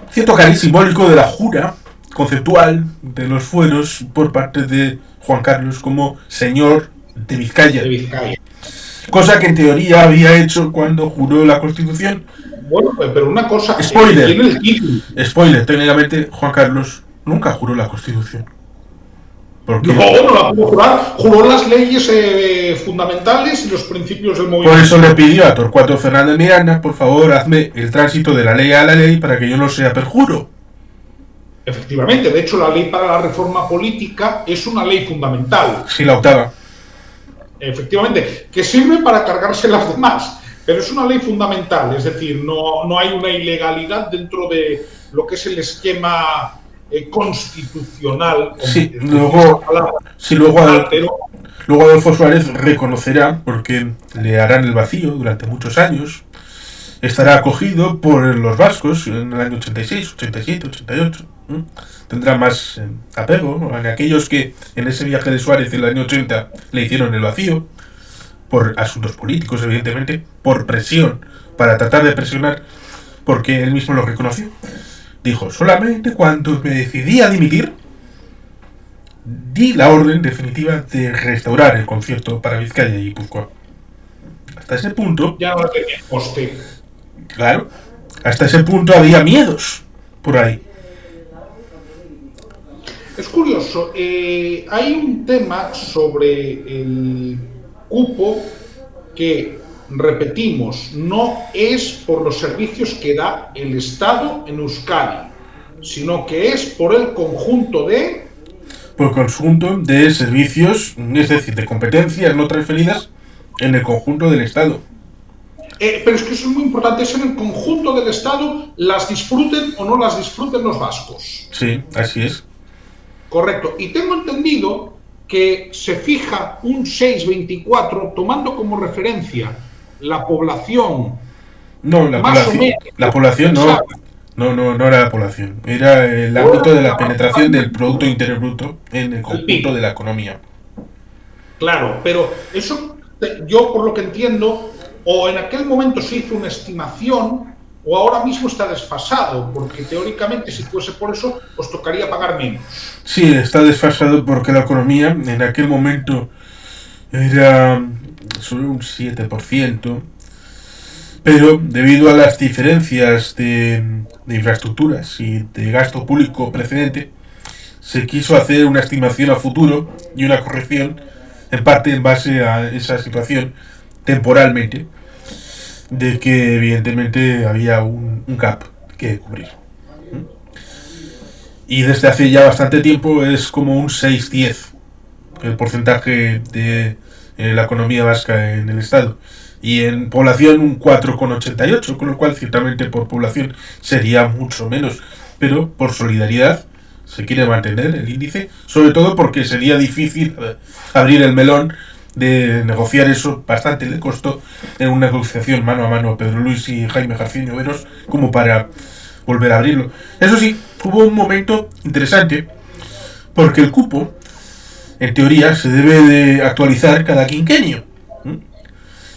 cierto cariz simbólico de la jura conceptual de los fueros por parte de Juan Carlos como señor de Vizcaya. Cosa que en teoría había hecho cuando juró la Constitución. Bueno, pero una cosa... Spoiler. Tiene el título. Spoiler, técnicamente Juan Carlos nunca juró la Constitución. Porque no la pudo jurar. Juró las leyes fundamentales y los principios del movimiento. Por eso le pidió a Torcuato Fernández Miranda, por favor, hazme el tránsito de la ley a la ley para que yo no sea perjuro. Efectivamente, de hecho la ley para la reforma política es una ley fundamental. Sí, la octava. Efectivamente, que sirve para cargarse las demás, pero es una ley fundamental, es decir, no hay una ilegalidad dentro de lo que es el esquema constitucional. Sí, luego Adolfo Suárez reconocerá, porque le harán el vacío durante muchos años, estará acogido por los vascos en el año 86, 87, 88. Tendrá más apego en aquellos que en ese viaje de Suárez en el año 80 le hicieron el vacío, por asuntos políticos, evidentemente, por presión, para tratar de presionar, porque él mismo lo reconoció. Dijo, solamente cuando me decidí a dimitir, di la orden definitiva de restaurar el concierto para Vizcaya y Guipúzcoa. Hasta ese punto... Ya no tenía coste. Claro, hasta ese punto había miedos por ahí. Es curioso, hay un tema sobre el cupo que, repetimos, no es por los servicios que da el Estado en Euskadi, sino que es por el conjunto de... Por el conjunto de servicios, es decir, de competencias no transferidas en el conjunto del Estado. Pero es que eso es muy importante, es en el conjunto del Estado, las disfruten o no las disfruten los vascos. Sí, así es. Correcto. Y tengo entendido que se fija un 6,24 tomando como referencia la población. No, la población no era la población. Era el ámbito de la penetración del Producto Interior Bruto en el conjunto de la economía. Claro, pero eso yo por lo que entiendo, o en aquel momento se hizo una estimación, o ahora mismo está desfasado, porque teóricamente si fuese por eso, os tocaría pagar menos. Sí, está desfasado porque la economía en aquel momento era sobre un 7%, pero debido a las diferencias de infraestructuras y de gasto público precedente, se quiso hacer una estimación a futuro y una corrección, en parte en base a esa situación temporalmente, de que evidentemente había un gap que cubrir. Y desde hace ya bastante tiempo es como un 6-10 el porcentaje de la economía vasca en el Estado. Y en población un 4,88, con lo cual ciertamente por población sería mucho menos. Pero por solidaridad se quiere mantener el índice, sobre todo porque sería difícil abrir el melón de negociar eso. Bastante le costó en una negociación mano a mano a Pedro Luis y Jaime García Lloveros como para volver a abrirlo. Eso sí, hubo un momento interesante porque el cupo, en teoría, se debe de actualizar cada quinquenio.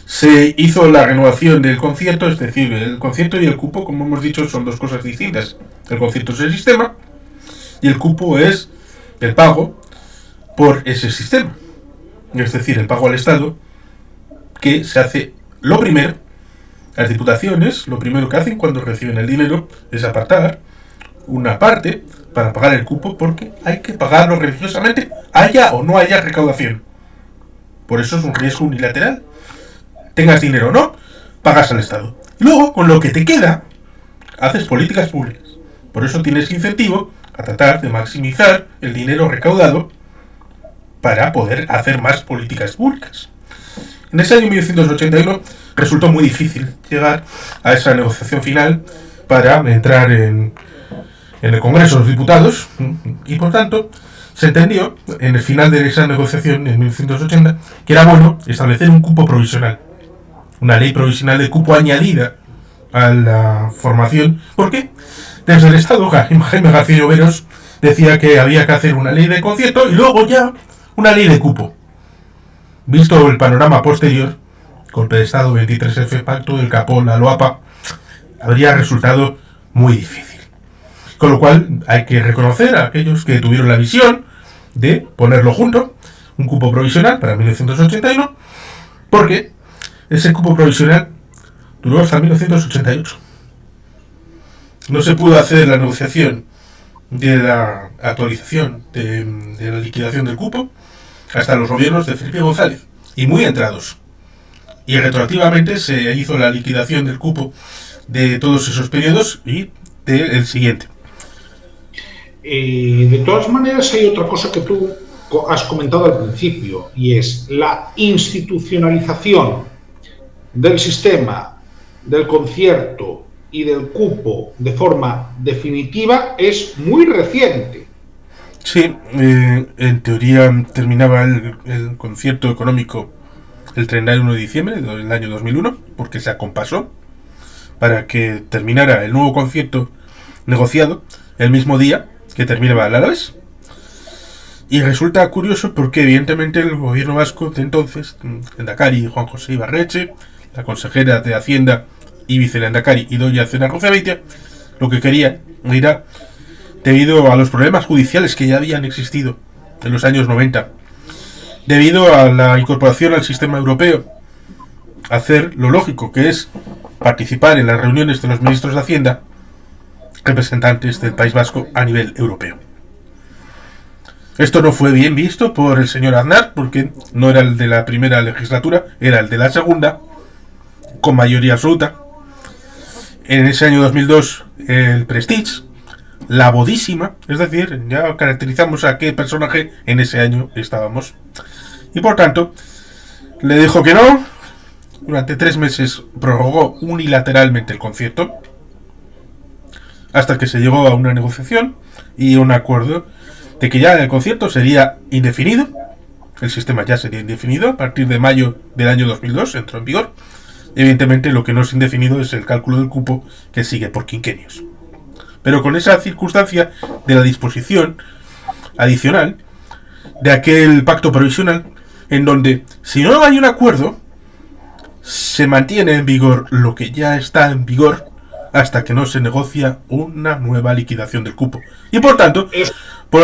Se hizo la renovación del concierto, es decir, el concierto y el cupo, como hemos dicho, son dos cosas distintas. El concierto es el sistema y el cupo es el pago por ese sistema. Es decir, el pago al Estado, que se hace lo primero. Las diputaciones, lo primero que hacen cuando reciben el dinero es apartar una parte para pagar el cupo, porque hay que pagarlo religiosamente, haya o no haya recaudación. Por eso es un riesgo unilateral. Tengas dinero o no, pagas al Estado. Y luego, con lo que te queda, haces políticas públicas. Por eso tienes incentivo a tratar de maximizar el dinero recaudado para poder hacer más políticas públicas. En ese año 1981 resultó muy difícil llegar a esa negociación final para entrar en el Congreso de los Diputados, y por tanto se entendió en el final de esa negociación en 1980 que era bueno establecer un cupo provisional, una ley provisional de cupo añadida a la formación, porque desde el Estado Jaime García Lloveros decía que había que hacer una ley de concierto y luego ya una ley de cupo. Visto el panorama posterior, golpe de Estado, 23F, pacto del Capó, la Loapa, habría resultado muy difícil. Con lo cual hay que reconocer a aquellos que tuvieron la visión de ponerlo junto, un cupo provisional para 1981, porque ese cupo provisional duró hasta 1988. No se pudo hacer la negociación de la actualización de la liquidación del cupo hasta los gobiernos de Felipe González, y muy entrados. Y retroactivamente se hizo la liquidación del cupo de todos esos periodos y del siguiente. De todas maneras, hay otra cosa que tú has comentado al principio, y es la institucionalización del sistema, del concierto y del cupo de forma definitiva es muy reciente. Sí, en teoría terminaba el concierto económico el 31 de diciembre del año 2001, porque se acompasó para que terminara el nuevo concierto negociado el mismo día que terminaba el Alavés. Y resulta curioso porque evidentemente el gobierno vasco de entonces, Lehendakari Juan José Ibarretxe, la consejera de Hacienda y vicelehendakari Idoia Zenarruzabeitia, lo que quería era, debido a los problemas judiciales que ya habían existido en los años 90, debido a la incorporación al sistema europeo, hacer lo lógico, que es participar en las reuniones de los ministros de Hacienda, representantes del País Vasco a nivel europeo. Esto no fue bien visto por el señor Aznar, porque no era el de la primera legislatura, era el de la segunda, con mayoría absoluta. En ese año 2002, el Prestige, la bodísima, es decir, ya caracterizamos a qué personaje en ese año estábamos. Y por tanto, le dijo que no. Durante 3 meses prorrogó unilateralmente el concierto, hasta que se llegó a una negociación y un acuerdo de que ya el concierto sería indefinido. El sistema ya sería indefinido. A partir de mayo del año 2002 entró en vigor. Evidentemente lo que no es indefinido es el cálculo del cupo, que sigue por quinquenios. Pero con esa circunstancia de la disposición adicional de aquel pacto provisional, en donde si no hay un acuerdo, se mantiene en vigor lo que ya está en vigor hasta que no se negocia una nueva liquidación del cupo. Y por lo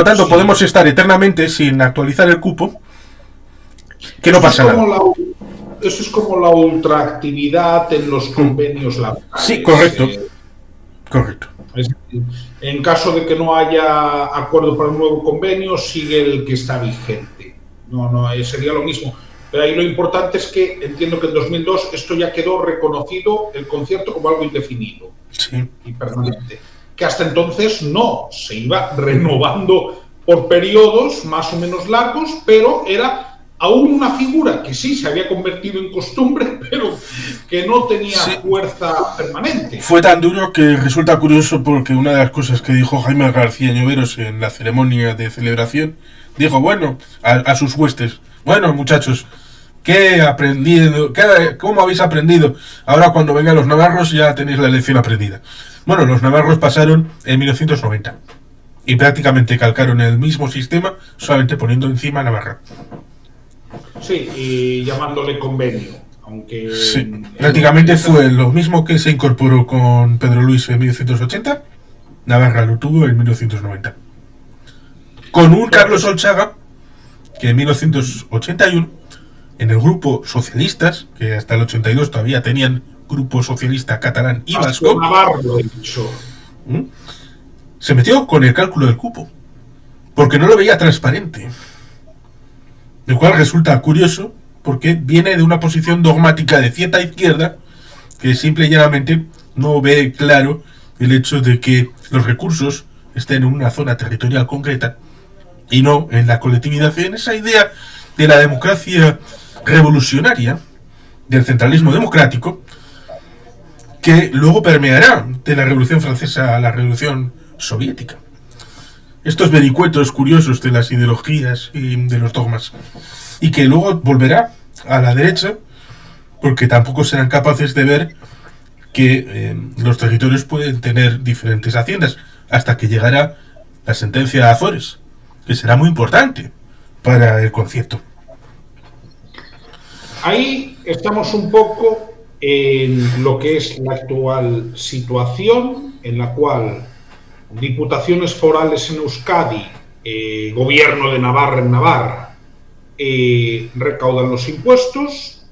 tanto podemos estar eternamente sin actualizar el cupo, que no pasa nada. eso es como la ultraactividad en los convenios laborales. Sí, correcto. Correcto. Es decir, en caso de que no haya acuerdo para un nuevo convenio, sigue el que está vigente. No, sería lo mismo. Pero ahí lo importante es que entiendo que en 2002 esto ya quedó reconocido, el concierto, como algo indefinido y permanente. Que hasta entonces no, se iba renovando por periodos más o menos largos, pero era aún una figura que sí se había convertido en costumbre, pero que no tenía fuerza permanente. Fue tan duro que resulta curioso porque una de las cosas que dijo Jaime García Lloveros en la ceremonia de celebración, dijo, bueno, a sus huestes, bueno, muchachos, ¿qué he aprendido? ¿Cómo habéis aprendido? Ahora cuando vengan los navarros ya tenéis la lección aprendida. Bueno, los navarros pasaron en 1990 y prácticamente calcaron el mismo sistema, solamente poniendo encima Navarra. Sí, y llamándole convenio. Aunque sí, prácticamente fue lo mismo que se incorporó con Pedro Luis en 1980, Navarra lo tuvo en 1990. Con un Carlos Olchaga, que en 1981, en el grupo socialistas, que hasta el 82 todavía tenían grupo socialista catalán y vasco, se metió con el cálculo del cupo, porque no lo veía transparente. Lo cual resulta curioso, porque viene de una posición dogmática de cierta izquierda, que simple y llanamente no ve claro el hecho de que los recursos estén en una zona territorial concreta y no en la colectividad, en esa idea de la democracia revolucionaria, del centralismo democrático, que luego permeará de la Revolución Francesa a la Revolución Soviética. Estos vericuetos curiosos de las ideologías y de los dogmas, y que luego volverá a la derecha, porque tampoco serán capaces de ver que los territorios pueden tener diferentes haciendas, hasta que llegará la sentencia de Azores, que será muy importante para el concierto. Ahí estamos un poco en lo que es la actual situación, en la cual diputaciones forales en Euskadi, gobierno de Navarra en Navarra, recaudan los impuestos,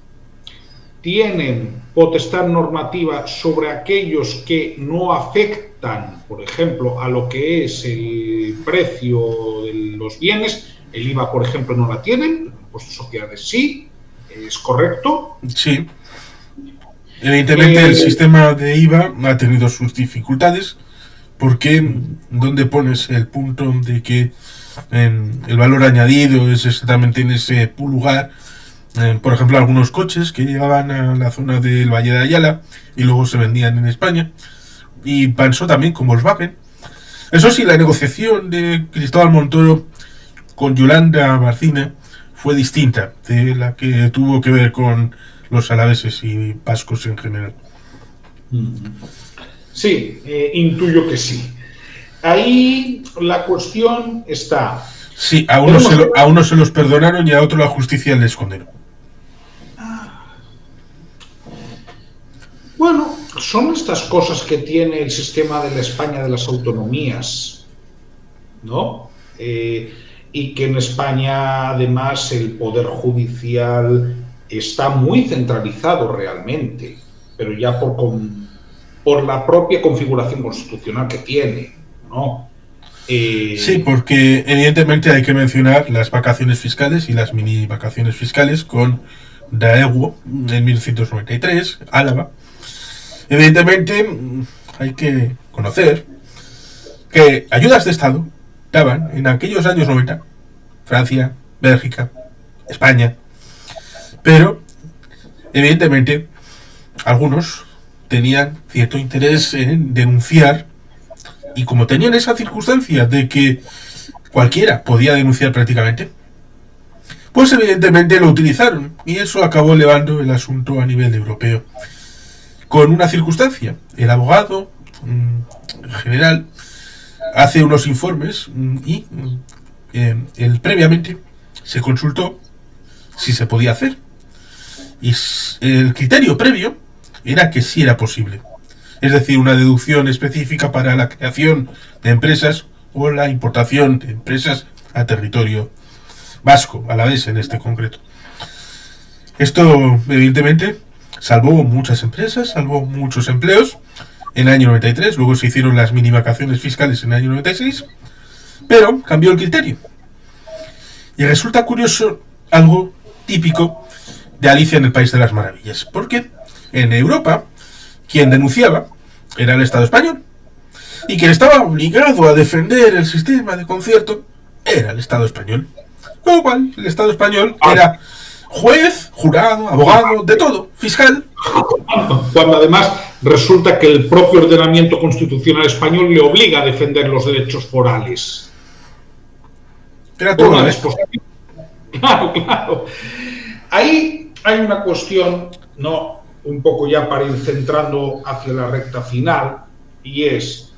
tienen potestad normativa sobre aquellos que no afectan, por ejemplo, a lo que es el precio de los bienes. El IVA, por ejemplo, no la tienen, el impuesto de sociedades sí, es correcto. Sí. Evidentemente el sistema de IVA ha tenido sus dificultades, porque ¿dónde pones el punto de que el valor añadido es exactamente en ese lugar? Por ejemplo, algunos coches que llegaban a la zona del Valle de Ayala y luego se vendían en España, y pasó también con Volkswagen. Eso sí, la negociación de Cristóbal Montoro con Yolanda Barcina fue distinta de la que tuvo que ver con los alaveses y vascos en general. Sí, intuyo que sí. Ahí la cuestión está. Sí, a unos se los perdonaron y a otros la justicia les condenó. Bueno, son estas cosas que tiene el sistema de la España de las autonomías, ¿no? Y que en España, además, el poder judicial está muy centralizado realmente, pero ya por la propia configuración constitucional que tiene, ¿no? Sí, porque evidentemente hay que mencionar las vacaciones fiscales y las mini vacaciones fiscales con Daewoo en 1993, Álava. Evidentemente hay que conocer que ayudas de Estado daban en aquellos años 90 Francia, Bélgica, España, pero evidentemente algunos tenían cierto interés en denunciar, y como tenían esa circunstancia de que cualquiera podía denunciar prácticamente, pues evidentemente lo utilizaron, y eso acabó elevando el asunto a nivel europeo. Con una circunstancia, el abogado general hace unos informes y él previamente se consultó si se podía hacer, y el criterio previo era que sí era posible, es decir, una deducción específica para la creación de empresas o la importación de empresas a territorio vasco, a la vez en este concreto. Esto, evidentemente, salvó muchas empresas, salvó muchos empleos en el año 93, luego se hicieron las mini vacaciones fiscales en el año 96, pero cambió el criterio. Y resulta curioso algo típico de Alicia en el País de las Maravillas, porque en Europa quien denunciaba era el Estado español y quien estaba obligado a defender el sistema de concierto era el Estado español. Con lo cual, el Estado español era juez, jurado, abogado, de todo, fiscal. Cuando además resulta que el propio ordenamiento constitucional español le obliga a defender los derechos forales. Era todo Una esto. Claro, claro. Ahí hay una cuestión, ¿no? Un poco ya para ir centrando hacia la recta final, y es,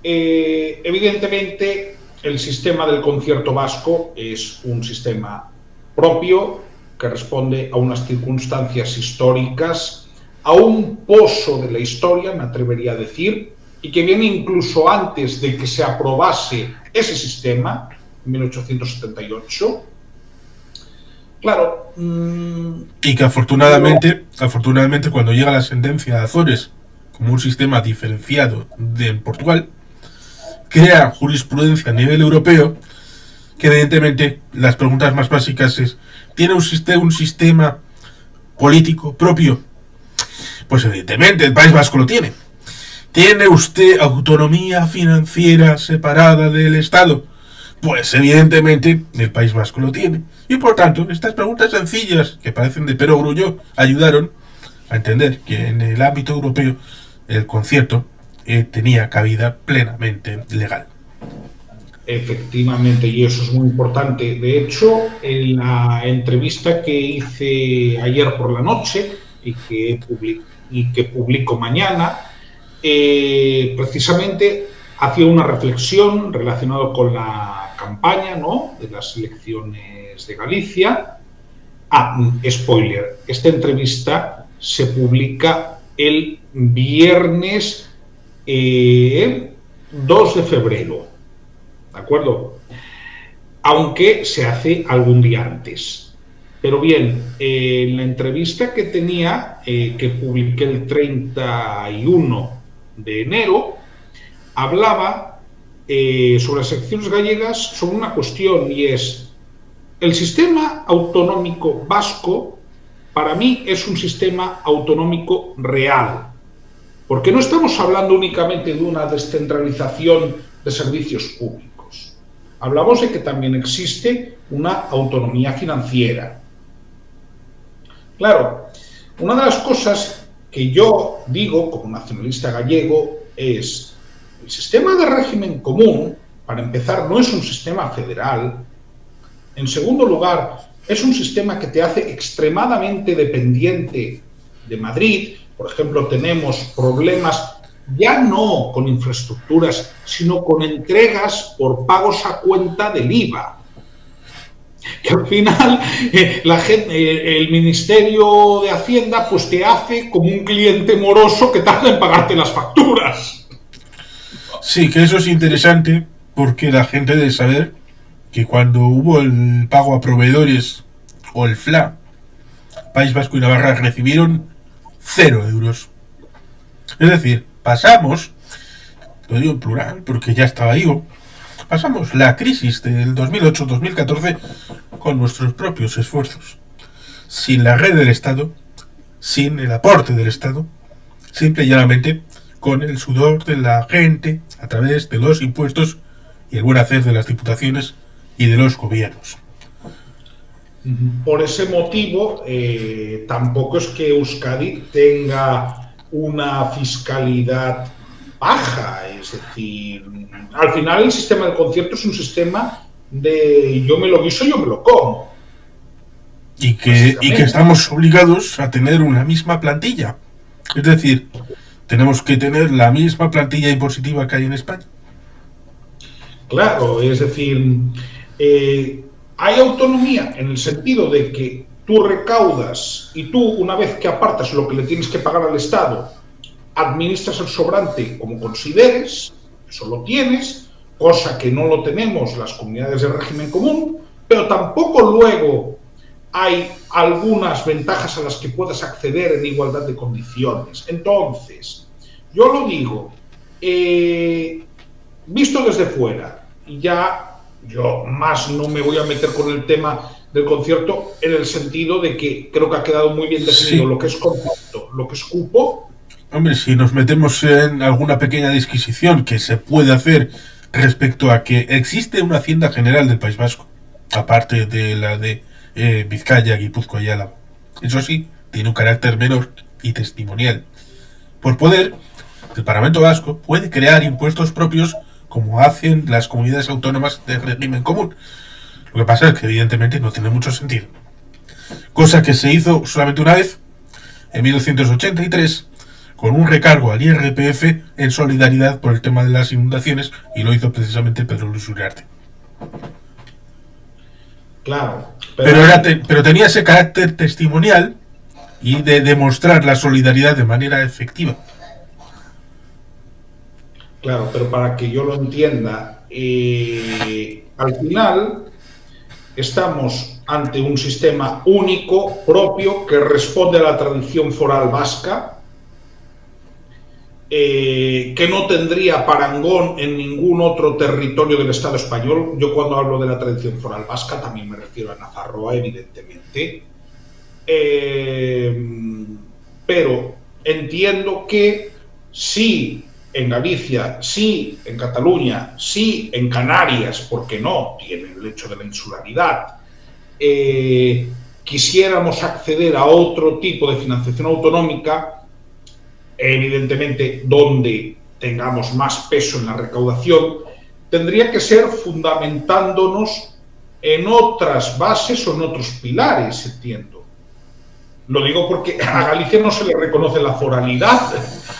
evidentemente, el sistema del concierto vasco es un sistema propio que responde a unas circunstancias históricas, a un pozo de la historia, me atrevería a decir, y que viene incluso antes de que se aprobase ese sistema, en 1878. Claro. Y que afortunadamente cuando llega la sentencia de Azores como un sistema diferenciado de Portugal, crea jurisprudencia a nivel europeo, que evidentemente las preguntas más básicas es, ¿tiene un sistema político propio? Pues evidentemente el País Vasco lo tiene. ¿Tiene usted autonomía financiera separada del Estado? Pues evidentemente el País Vasco lo tiene. Y por tanto, estas preguntas sencillas, que parecen de perogrullo, ayudaron a entender que en el ámbito europeo el concierto tenía cabida plenamente legal. Efectivamente, y eso es muy importante. De hecho, en la entrevista que hice ayer por la noche y que publico mañana, precisamente hacía una reflexión relacionada con la campaña, ¿no?, de las elecciones de Galicia. Spoiler, esta entrevista se publica el viernes 2 de febrero, ¿de acuerdo? Aunque se hace algún día antes. Pero bien, en la entrevista que tenía, que publiqué el 31 de enero, hablaba sobre las elecciones gallegas, sobre una cuestión, y es, el sistema autonómico vasco, para mí, es un sistema autonómico real, porque no estamos hablando únicamente de una descentralización de servicios públicos. Hablamos de que también existe una autonomía financiera. Claro, una de las cosas que yo digo como nacionalista gallego es, el sistema de régimen común, para empezar, no es un sistema federal. En segundo lugar, es un sistema que te hace extremadamente dependiente de Madrid. Por ejemplo, tenemos problemas ya no con infraestructuras, sino con entregas por pagos a cuenta del IVA. Que al final el Ministerio de Hacienda pues te hace como un cliente moroso que tarda en pagarte las facturas. Sí, que eso es interesante porque la gente debe saber que cuando hubo el pago a proveedores o el FLA, País Vasco y Navarra recibieron 0 euros. Es decir, pasamos, lo digo en plural porque ya estaba digo, pasamos la crisis del 2008-2014 con nuestros propios esfuerzos, sin la red del Estado, sin el aporte del Estado, simple y llanamente con el sudor de la gente a través de los impuestos y el buen hacer de las diputaciones y de los gobiernos. Por ese motivo, tampoco es que Euskadi tenga una fiscalidad baja, es decir, al final el sistema del concierto es un sistema de yo me lo guiso, yo me lo como. Y que estamos obligados a tener una misma plantilla. Es decir, tenemos que tener la misma plantilla impositiva que hay en España. Claro, es decir, hay autonomía en el sentido de que tú recaudas y tú, una vez que apartas lo que le tienes que pagar al Estado, administras el sobrante como consideres, eso lo tienes, cosa que no lo tenemos las comunidades de régimen común, pero tampoco luego hay algunas ventajas a las que puedas acceder en igualdad de condiciones. Entonces, yo lo digo, visto desde fuera, y ya yo más no me voy a meter con el tema del concierto en el sentido de que creo que ha quedado muy bien definido lo que es concepto, lo que es cupo. Hombre, si nos metemos en alguna pequeña disquisición que se puede hacer respecto a que existe una Hacienda General del País Vasco, aparte de la de Vizcaya, Guipúzcoa y Álava. Eso sí, tiene un carácter menor y testimonial. Por poder, el Parlamento Vasco puede crear impuestos propios como hacen las comunidades autónomas de régimen común. Lo que pasa es que evidentemente no tiene mucho sentido. Cosa que se hizo solamente una vez, en 1983, con un recargo al IRPF en solidaridad por el tema de las inundaciones, y lo hizo precisamente Pedro Luis Uriarte. Claro. Pero tenía ese carácter testimonial y de demostrar la solidaridad de manera efectiva. Claro, pero para que yo lo entienda, al final estamos ante un sistema único, propio, que responde a la tradición foral vasca, que no tendría parangón en ningún otro territorio del Estado español. Yo cuando hablo de la tradición foral vasca también me refiero a Nafarroa, evidentemente. Pero entiendo que sí en Galicia, sí en Cataluña, sí en Canarias, porque no tiene el hecho de la insularidad, quisiéramos acceder a otro tipo de financiación autonómica, evidentemente donde tengamos más peso en la recaudación, tendría que ser fundamentándonos en otras bases o en otros pilares, entiendo. Lo digo porque a Galicia no se le reconoce la foralidad,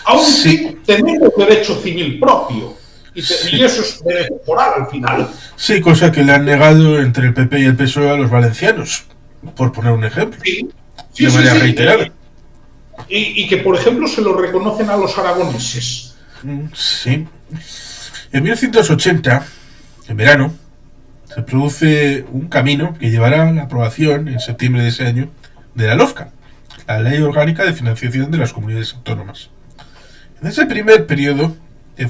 aunque sí tenemos derecho civil propio, y eso es derecho foral al final. Sí, cosa que le han negado entre el PP y el PSOE a los valencianos, por poner un ejemplo. Sí, de manera reiterada. Y que, por ejemplo, se lo reconocen a los aragoneses. Sí. En 1980, en verano, se produce un camino que llevará a la aprobación en septiembre de ese año de la LOFCA, la Ley Orgánica de Financiación de las Comunidades Autónomas. En ese primer periodo de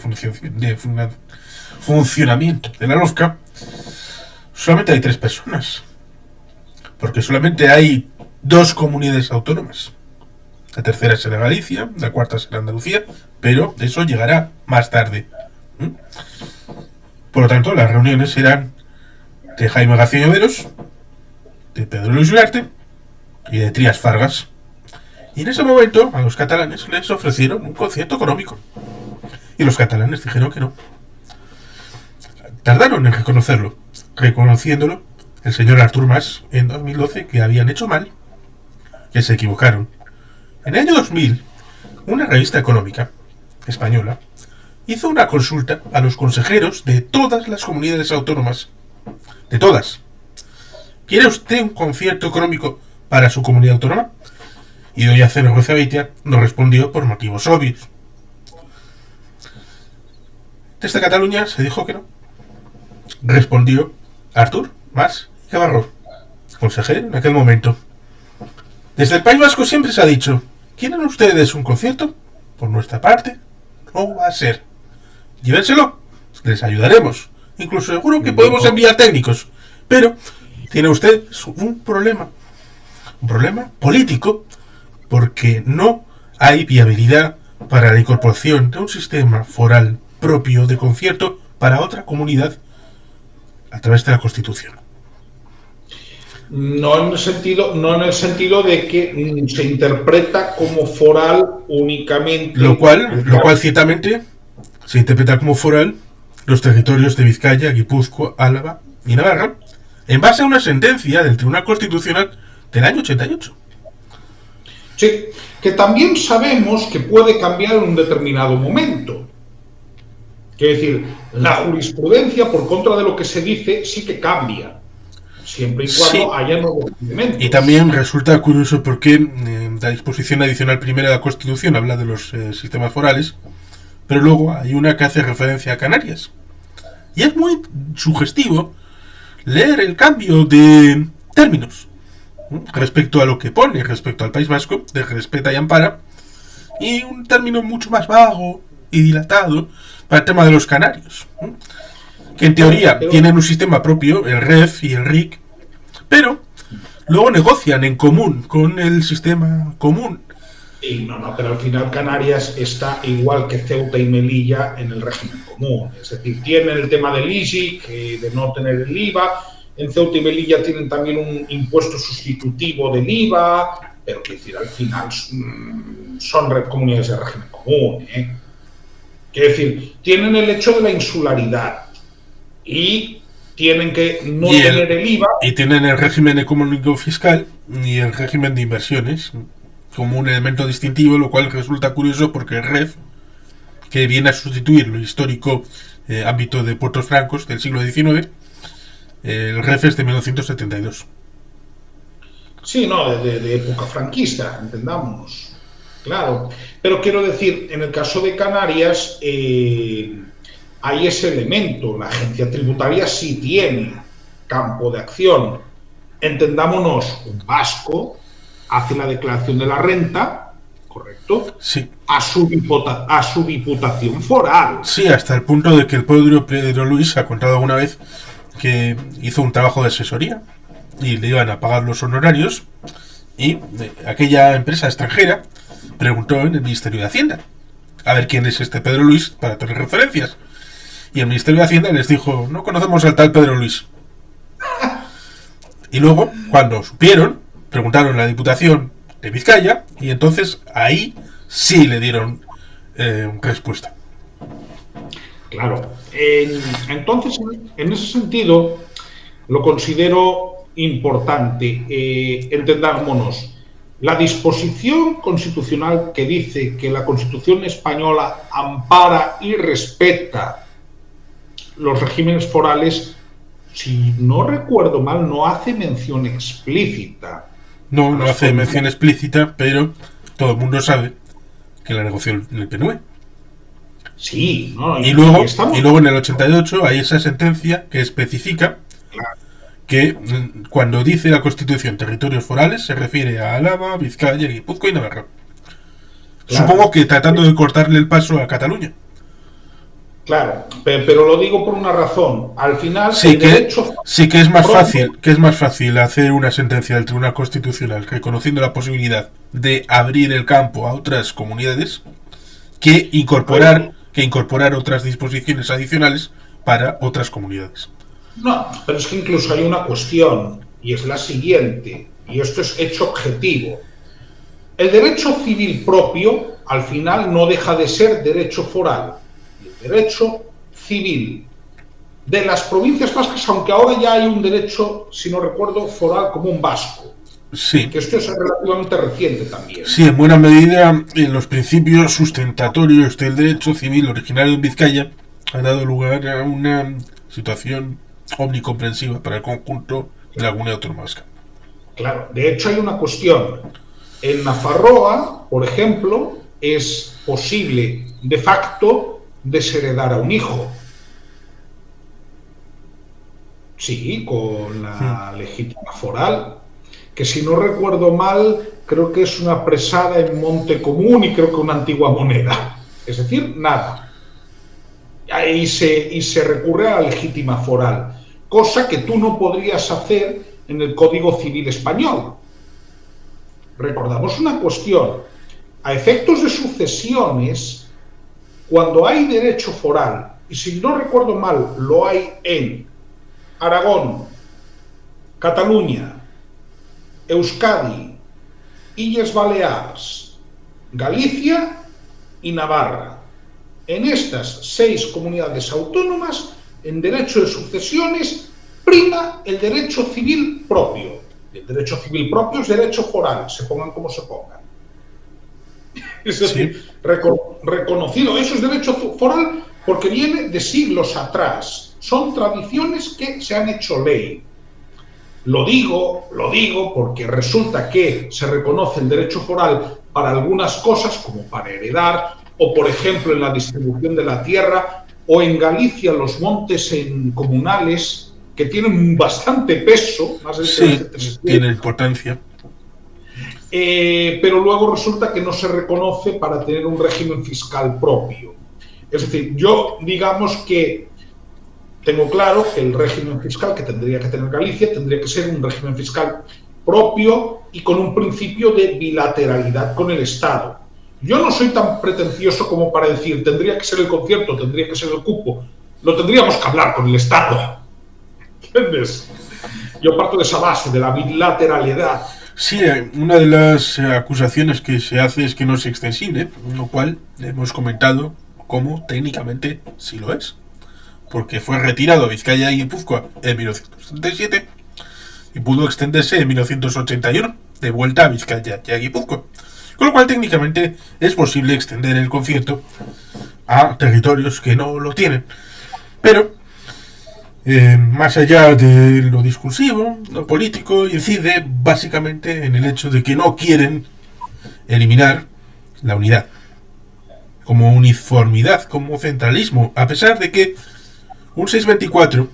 funcionamiento de la LOFCA, solamente hay 3 personas, porque solamente hay 2 comunidades autónomas. La tercera será Galicia, la cuarta será Andalucía, pero eso llegará más tarde. Por lo tanto, las reuniones serán de Jaime García Lloveros, de Pedro Luis Uriarte y de Trías Fargas. Y en ese momento a los catalanes les ofrecieron un concierto económico. Y los catalanes dijeron que no. Tardaron en reconocerlo. Reconociéndolo el señor Artur Mas en 2012, que habían hecho mal, que se equivocaron. En el año 2000, una revista económica española hizo una consulta a los consejeros de todas las comunidades autónomas. De todas. ¿Quiere usted un concierto económico para su comunidad autónoma? Y doña Cena Goizabeitia nos respondió por motivos obvios. Desde Cataluña se dijo que no. Respondió Artur Mas y Gavarró, consejero en aquel momento. Desde el País Vasco siempre se ha dicho: ¿quieren ustedes un concierto? Por nuestra parte, no va a ser. Llévenselo, les ayudaremos. Incluso seguro que podemos enviar técnicos. Pero tiene usted un problema político, porque no hay viabilidad para la incorporación de un sistema foral propio de concierto para otra comunidad a través de la Constitución. No en el sentido de que se interpreta como foral únicamente. Lo cual ciertamente se interpreta como foral los territorios de Vizcaya, Guipúzcoa, Álava y Navarra, en base a una sentencia del Tribunal Constitucional del año 88. Sí, que también sabemos que puede cambiar en un determinado momento. Es decir, la jurisprudencia, por contra de lo que se dice, sí que cambia, siempre y cuando haya nuevos elementos. Y también resulta curioso porque la disposición adicional primera de la Constitución habla de los sistemas forales, pero luego hay una que hace referencia a Canarias. Y es muy sugestivo leer el cambio de términos. respecto a lo que pone, respecto al País Vasco, de respeta y ampara, y un término mucho más vago y dilatado para el tema de los canarios, que en teoría tienen un sistema propio, el REF y el RIC, pero luego negocian en común con el sistema común. Sí, pero al final Canarias está igual que Ceuta y Melilla en el régimen común. Es decir, tienen el tema del ISIC, de no tener el IVA. En Ceuta y Melilla tienen también un impuesto sustitutivo del IVA, pero quiero decir, al final son comunidades de régimen común. Quiero decir, tienen el hecho de la insularidad y tienen que no tener el IVA. Y tienen el régimen económico fiscal y el régimen de inversiones como un elemento distintivo, lo cual resulta curioso porque el REF, que viene a sustituir lo histórico ámbito de puertos francos del siglo XIX, el REF es de 1972. Sí, de época franquista, entendámonos. Claro, pero quiero decir, en el caso de Canarias hay ese elemento, la agencia tributaria sí tiene campo de acción. Entendámonos, un vasco hace la declaración de la renta, ¿correcto? Sí. A su diputación foral. Sí, hasta el punto de que el propio Pedro Luis ha contado alguna vez que hizo un trabajo de asesoría y le iban a pagar los honorarios y aquella empresa extranjera preguntó en el Ministerio de Hacienda a ver quién es este Pedro Luis para tener referencias, y el Ministerio de Hacienda les dijo: no conocemos al tal Pedro Luis. Y luego, cuando supieron, preguntaron a la Diputación de Vizcaya y entonces ahí sí le dieron respuesta. Claro. Entonces, en ese sentido, lo considero importante. Entendámonos, la disposición constitucional que dice que la Constitución española ampara y respeta los regímenes forales, si no recuerdo mal, no hace mención explícita. No hace mención explícita, pero todo el mundo sabe que la negoció en el PNV. Sí, ¿no? Y luego en el 88 hay esa sentencia que especifica que cuando dice la Constitución territorios forales se refiere a Álava, Vizcaya, Guipúzcoa y Navarra. Claro. Supongo que tratando de cortarle el paso a Cataluña. Claro, pero lo digo por una razón. Al final sí que es más fácil hacer una sentencia del Tribunal Constitucional reconociendo la posibilidad de abrir el campo a otras comunidades que incorporar otras disposiciones adicionales para otras comunidades. No, pero es que incluso hay una cuestión, y es la siguiente, y esto es hecho objetivo. El derecho civil propio, al final, no deja de ser derecho foral. El derecho civil de las provincias vascas, aunque ahora ya hay un derecho, si no recuerdo, foral común vasco. Sí. Que esto es relativamente reciente también. Sí, en buena medida, en los principios sustentatorios del derecho civil originario en Vizcaya ha dado lugar a una situación omnicomprensiva para el conjunto de la Comunidad Autónoma Vasca. Claro, de hecho hay una cuestión. En Nafarroa, por ejemplo, es posible de facto desheredar a un hijo. Sí, con la legítima foral, que si no recuerdo mal, creo que es una presada en Monte Común y creo que una antigua moneda. Es decir, nada. Y se recurre a la legítima foral, cosa que tú no podrías hacer en el Código Civil español. Recordamos una cuestión. A efectos de sucesiones, cuando hay derecho foral, y si no recuerdo mal, lo hay en Aragón, Cataluña, Euskadi, Illes Baleares, Galicia y Navarra. En estas 6 comunidades autónomas, en derecho de sucesiones, prima el derecho civil propio. El derecho civil propio es derecho foral, se pongan como se pongan. Es decir, sí, reconocido. Eso es derecho foral porque viene de siglos atrás. Son tradiciones que se han hecho ley. Lo digo porque resulta que se reconoce el derecho foral para algunas cosas, como para heredar, o por ejemplo en la distribución de la tierra, o en Galicia los montes comunales que tienen bastante peso, más de sí, tiene importancia. Pero luego resulta que no se reconoce para tener un régimen fiscal propio. Es decir, yo digamos que tengo claro que el régimen fiscal que tendría que tener Galicia tendría que ser un régimen fiscal propio y con un principio de bilateralidad con el Estado. Yo no soy tan pretencioso como para decir tendría que ser el concierto, tendría que ser el cupo. Lo tendríamos que hablar con el Estado. ¿Entiendes? Yo parto de esa base, de la bilateralidad. Sí, una de las acusaciones que se hace es que no es extensible, lo cual hemos comentado como técnicamente sí lo es, porque fue retirado a Vizcaya y Guipúzcoa en 1937 y pudo extenderse en 1981 de vuelta a Vizcaya y a Guipúzcoa, con lo cual técnicamente es posible extender el concierto a territorios que no lo tienen, pero más allá de lo discursivo, lo político incide básicamente en el hecho de que no quieren eliminar la unidad como uniformidad, como centralismo, a pesar de que un 624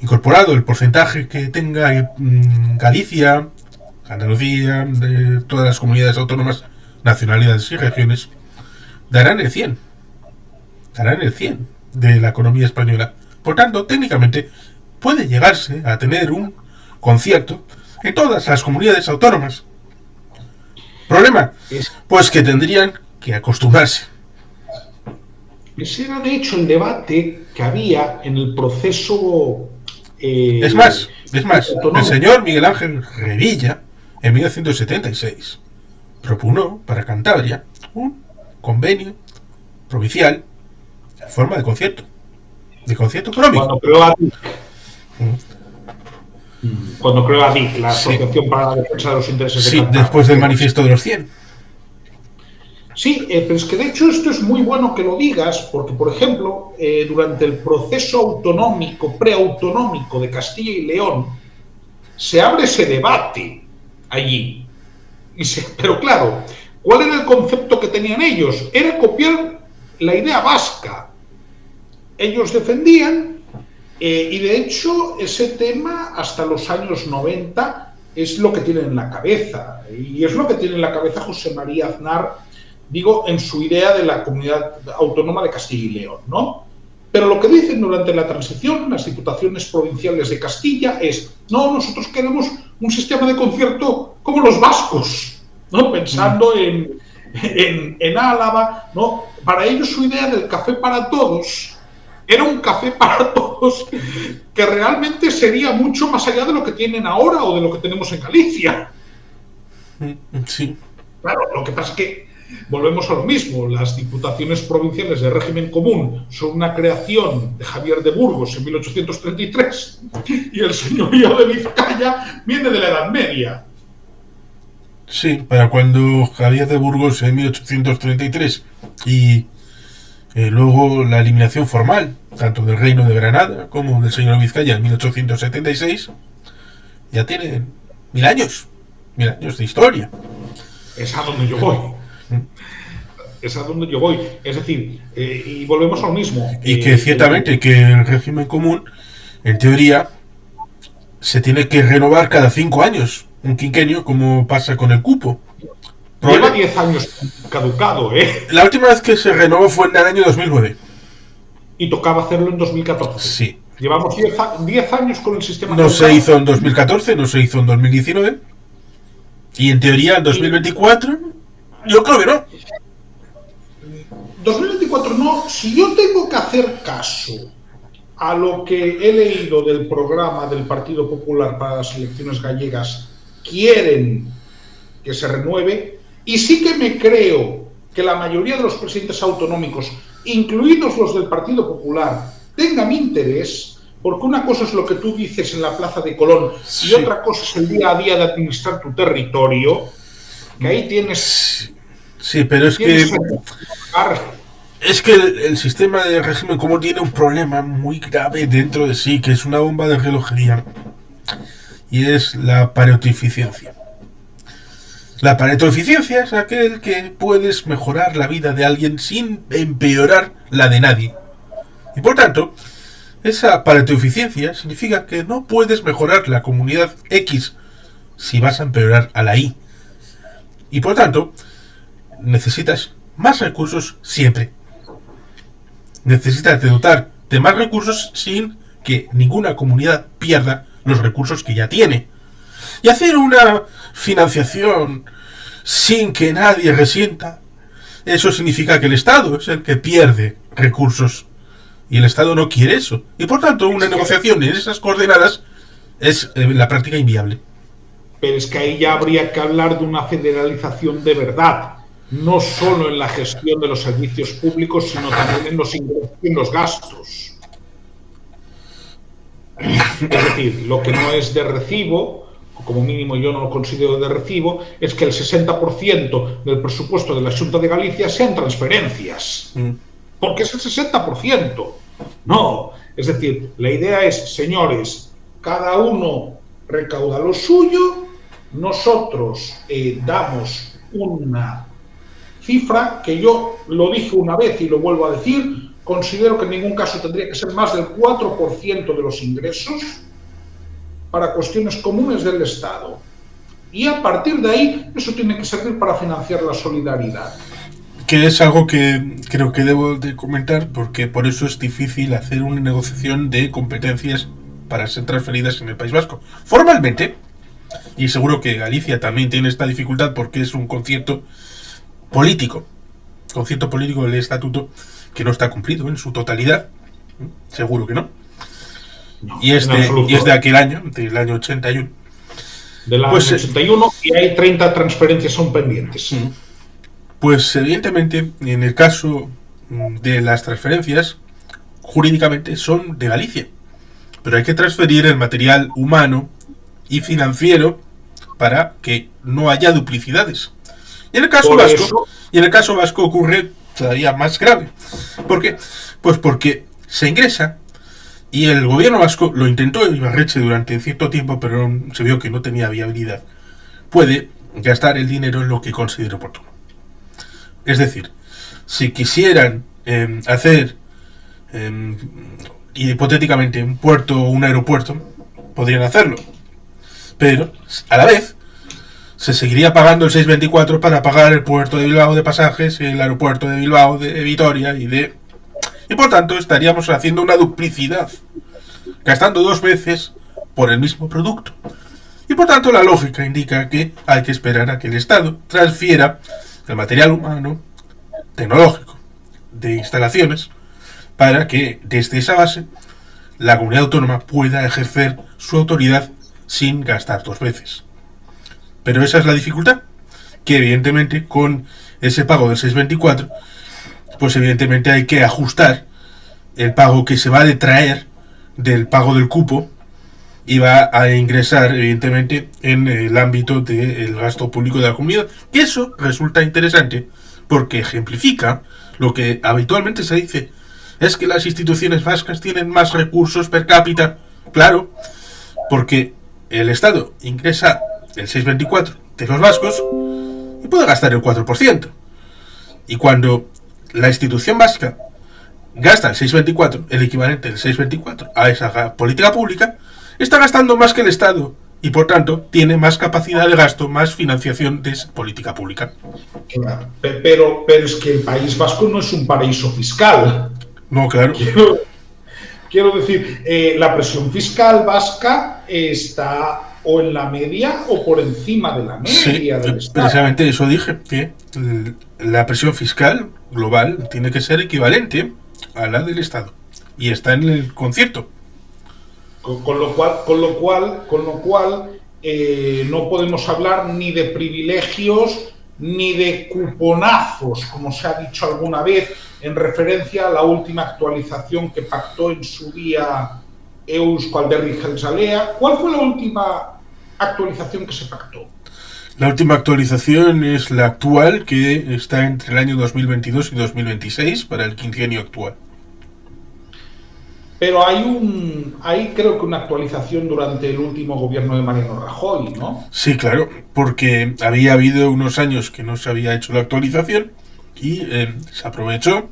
incorporado el porcentaje que tenga Galicia, Andalucía, de todas las comunidades autónomas, nacionalidades y regiones, darán el 100 de la economía española. Por tanto, técnicamente puede llegarse a tener un concierto en todas las comunidades autónomas. ¿Problema? Pues que tendrían que acostumbrarse. Ese era de hecho el debate que había en el proceso. Es más, el señor Miguel Ángel Revilla en 1976 propugnó para Cantabria un convenio provincial en forma de concierto económico. Cuando creó ADIC, la Asociación para la Defensa de los Intereses de Cantabria. Después del manifiesto de los 100. Sí, pero es que de hecho esto es muy bueno que lo digas, porque por ejemplo, durante el proceso autonómico, preautonómico de Castilla y León, se abre ese debate allí. Pero claro, ¿cuál era el concepto que tenían ellos? Era copiar la idea vasca. Ellos defendían, y de hecho ese tema hasta los años 90 es lo que tienen en la cabeza, y es lo que tiene en la cabeza José María Aznar, digo, en su idea de la comunidad autónoma de Castilla y León, ¿no? Pero lo que dicen durante la transición, las diputaciones provinciales de Castilla es, no, nosotros queremos un sistema de concierto como los vascos, ¿no? Pensando en Álava, ¿no? Para ellos su idea del café para todos era un café para todos que realmente sería mucho más allá de lo que tienen ahora o de lo que tenemos en Galicia. Sí. Claro, lo que pasa es que volvemos a lo mismo. Las diputaciones provinciales de régimen común son una creación de Javier de Burgos en 1833 y el señorío de Vizcaya viene de la Edad Media. Sí, para cuando Javier de Burgos en 1833 y luego la eliminación formal, tanto del Reino de Granada como del señor Vizcaya en 1876, ya tienen 1000 años de historia. Es a donde yo voy. Es a donde yo voy. Es decir, y volvemos a lo mismo. Y que ciertamente que el régimen común, en teoría, se tiene que renovar cada 5 años, un quinquenio, como pasa con el cupo. Lleva 10 años caducado, ¿eh? La última vez que se renovó fue en el año 2009. Y tocaba hacerlo en 2014. Sí. Llevamos 10 años con el sistema. No se hizo en 2014, no se hizo en 2019. Y en teoría en 2024, yo creo que no. 2024 no. Si yo tengo que hacer caso a lo que he leído del programa del Partido Popular para las elecciones gallegas, quieren que se renueve, y sí que me creo que la mayoría de los presidentes autonómicos, incluidos los del Partido Popular, tengan interés, porque una cosa es lo que tú dices en la Plaza de Colón y otra cosa es el día a día de administrar tu territorio, que ahí tienes... Sí, pero es que... Es que el sistema de régimen común tiene un problema muy grave dentro de sí, que es una bomba de relojería, y es la pareotificiencia. La pareotificiencia es aquel que puedes mejorar la vida de alguien sin empeorar la de nadie. Y por tanto, Esa pareteoficiencia significa que no puedes mejorar la comunidad X si vas a empeorar a la Y. Y por tanto, necesitas más recursos siempre. Necesitas dotar de más recursos sin que ninguna comunidad pierda los recursos que ya tiene. Y hacer una financiación sin que nadie resienta, eso significa que el Estado es el que pierde recursos. Y el Estado no quiere eso. Y por tanto, una negociación en esas coordenadas es en la práctica inviable. Pero es que ahí ya habría que hablar de una federalización de verdad, no solo en la gestión de los servicios públicos, sino también en los ingresos y en los gastos. Es decir, lo que no es de recibo, como mínimo yo no lo considero de recibo, es que el 60% del presupuesto de la Xunta de Galicia sean transferencias. Porque es el 60%. No, es decir, la idea es, señores, cada uno recauda lo suyo, nosotros damos una cifra que yo lo dije una vez y lo vuelvo a decir, considero que en ningún caso tendría que ser más del 4% de los ingresos para cuestiones comunes del Estado. Y a partir de ahí, eso tiene que servir para financiar la solidaridad. Que es algo que creo que debo de comentar, porque por eso es difícil hacer una negociación de competencias para ser transferidas en el País Vasco. Formalmente, y seguro que Galicia también tiene esta dificultad porque es un concierto político del estatuto que no está cumplido en su totalidad, seguro que no. Y es de aquel año, del año 81. Del año 81, y hay 30 transferencias aún pendientes. Pues evidentemente, en el caso de las transferencias, jurídicamente son de Galicia. Pero hay que transferir el material humano y financiero para que no haya duplicidades. Y en el caso vasco ocurre todavía más grave. ¿Por qué? Pues porque se ingresa y el gobierno vasco lo intentó Ibarretxe durante cierto tiempo, pero se vio que no tenía viabilidad. Puede gastar el dinero en lo que considere oportuno. Es decir, si quisieran hacer hipotéticamente un puerto o un aeropuerto, podrían hacerlo. Pero a la vez se seguiría pagando el 624 para pagar el puerto de Bilbao de pasajes, el aeropuerto de Bilbao de Vitoria y por tanto estaríamos haciendo una duplicidad, gastando dos veces por el mismo producto. Y por tanto la lógica indica que hay que esperar a que el Estado transfiera el material humano, tecnológico, de instalaciones, para que desde esa base la comunidad autónoma pueda ejercer su autoridad sin gastar dos veces. Pero esa es la dificultad, que evidentemente con ese pago del 624, pues evidentemente hay que ajustar el pago que se va a detraer del pago del cupo y va a ingresar evidentemente en el ámbito del gasto público de la comunidad. Y eso resulta interesante porque ejemplifica lo que habitualmente se dice, es que las instituciones vascas tienen más recursos per cápita. Claro, porque el Estado ingresa el 624 de los vascos y puede gastar el 4%. Y cuando la institución vasca gasta el 624, el equivalente del 624 a esa política pública, está gastando más que el Estado y por tanto tiene más capacidad de gasto, más financiación de esa política pública. Claro, pero es que el País Vasco no es un paraíso fiscal. No, claro. Quiero decir, la presión fiscal vasca está o en la media o por encima de la media del Estado. Precisamente eso dije, que la presión fiscal global tiene que ser equivalente a la del Estado y está en el concierto. Con lo cual no podemos hablar ni de privilegios ni de cuponazos, como se ha dicho alguna vez en referencia a la última actualización que pactó en su día Eusko Alderdi Jeltzalea. ¿Cuál fue la última actualización que se pactó? La última actualización es la actual, que está entre el año 2022 y 2026 para el quinquenio actual. Pero hay creo que una actualización durante el último gobierno de Mariano Rajoy, ¿no? Sí, claro, porque había habido unos años que no se había hecho la actualización y se aprovechó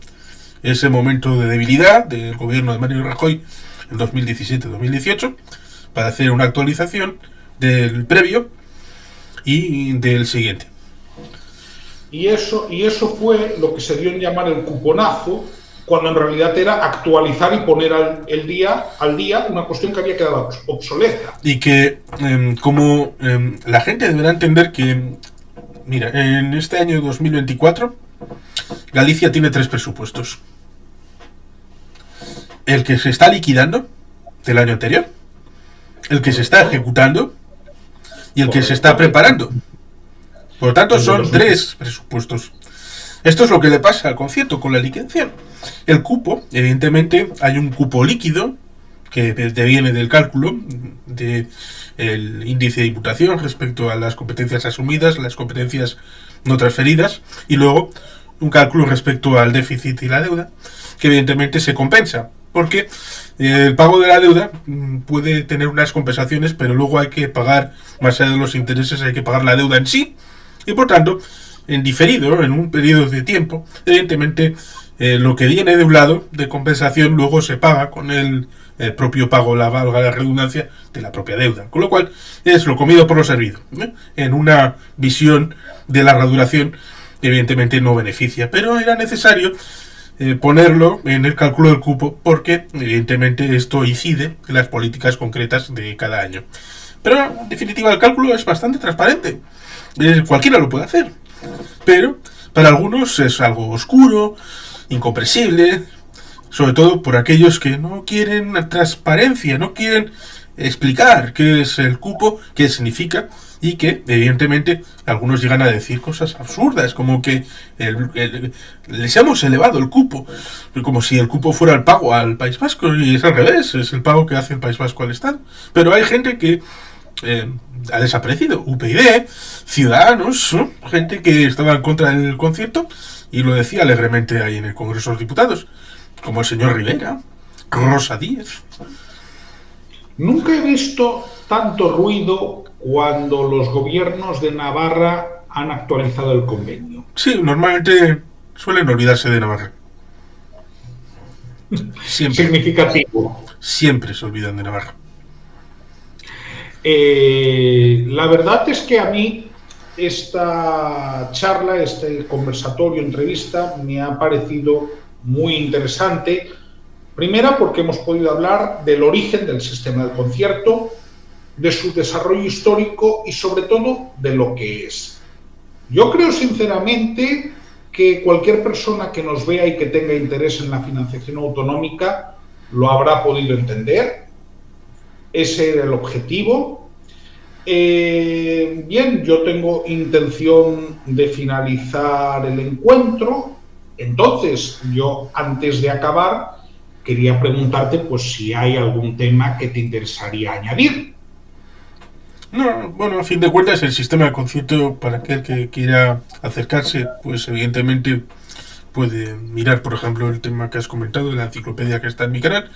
ese momento de debilidad del gobierno de Mariano Rajoy en 2017-2018, para hacer una actualización del previo y del siguiente. Y eso fue lo que se dio en llamar el cuponazo, cuando en realidad era actualizar y poner al día una cuestión que había quedado obsoleta. Y que la gente deberá entender que, mira, en este año 2024 Galicia tiene 3 presupuestos. El que se está liquidando del año anterior, el que se está ejecutando y el que se está preparando. Por lo tanto, son 3 presupuestos. Esto es lo que le pasa al concierto con la liquidación. El cupo, evidentemente, hay un cupo líquido que deviene del cálculo del índice de imputación respecto a las competencias asumidas, las competencias no transferidas, y luego un cálculo respecto al déficit y la deuda, que evidentemente se compensa, porque el pago de la deuda puede tener unas compensaciones, pero luego hay que pagar, más allá de los intereses, hay que pagar la deuda en sí, y por tanto, en diferido, en un periodo de tiempo, evidentemente lo que viene de un lado de compensación luego se paga con el propio pago, valga la redundancia, de la propia deuda. Con lo cual es lo comido por lo servido. En una visión de larga duración, evidentemente no beneficia, pero era necesario ponerlo en el cálculo del cupo porque evidentemente esto incide en las políticas concretas de cada año. Pero en definitiva el cálculo es bastante transparente. Cualquiera lo puede hacer. Pero para algunos es algo oscuro, incomprensible, sobre todo por aquellos que no quieren transparencia, no quieren explicar qué es el cupo, qué significa, y que evidentemente algunos llegan a decir cosas absurdas, como que les hemos elevado el cupo, como si el cupo fuera el pago al País Vasco, y es al revés, es el pago que hace el País Vasco al Estado. Pero hay gente que ha desaparecido, UPyD, Ciudadanos, ¿no? Gente que estaba en contra del concierto y lo decía alegremente ahí en el Congreso de los Diputados, como el señor Rivera, Rosa Díez. Nunca he visto tanto ruido cuando los gobiernos de Navarra han actualizado el convenio. Sí, normalmente suelen olvidarse de Navarra. Siempre. Significativo. Siempre se olvidan de Navarra. La verdad es que a mí esta charla, este conversatorio, entrevista, me ha parecido muy interesante. Primera, porque hemos podido hablar del origen del sistema del concierto, de su desarrollo histórico y sobre todo de lo que es. Yo creo sinceramente que cualquier persona que nos vea y que tenga interés en la financiación autonómica lo habrá podido entender. Ese era el objetivo. Bien, yo tengo intención de finalizar el encuentro. Entonces, yo antes de acabar quería preguntarte pues si hay algún tema que te interesaría añadir. No, bueno, a fin de cuentas el sistema de concierto, para aquel que quiera acercarse, pues evidentemente puede mirar, por ejemplo, el tema que has comentado en la enciclopedia que está en mi canal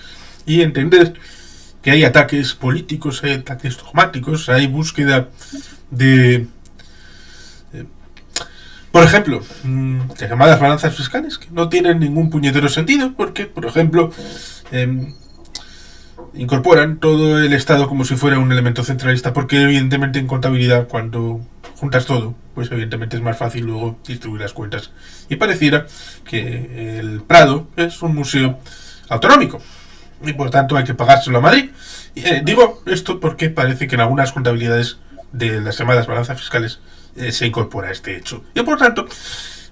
y entender que hay ataques políticos, hay ataques dogmáticos, hay búsqueda de, por ejemplo, de llamadas balanzas fiscales que no tienen ningún puñetero sentido, porque, por ejemplo, incorporan todo el Estado como si fuera un elemento centralista, porque evidentemente en contabilidad, cuando juntas todo, pues evidentemente es más fácil luego distribuir las cuentas. Y pareciera que el Prado es un museo autonómico y por tanto hay que pagárselo a Madrid. Digo esto porque parece que en algunas contabilidades de las llamadas balanzas fiscales se incorpora este hecho. Y por tanto,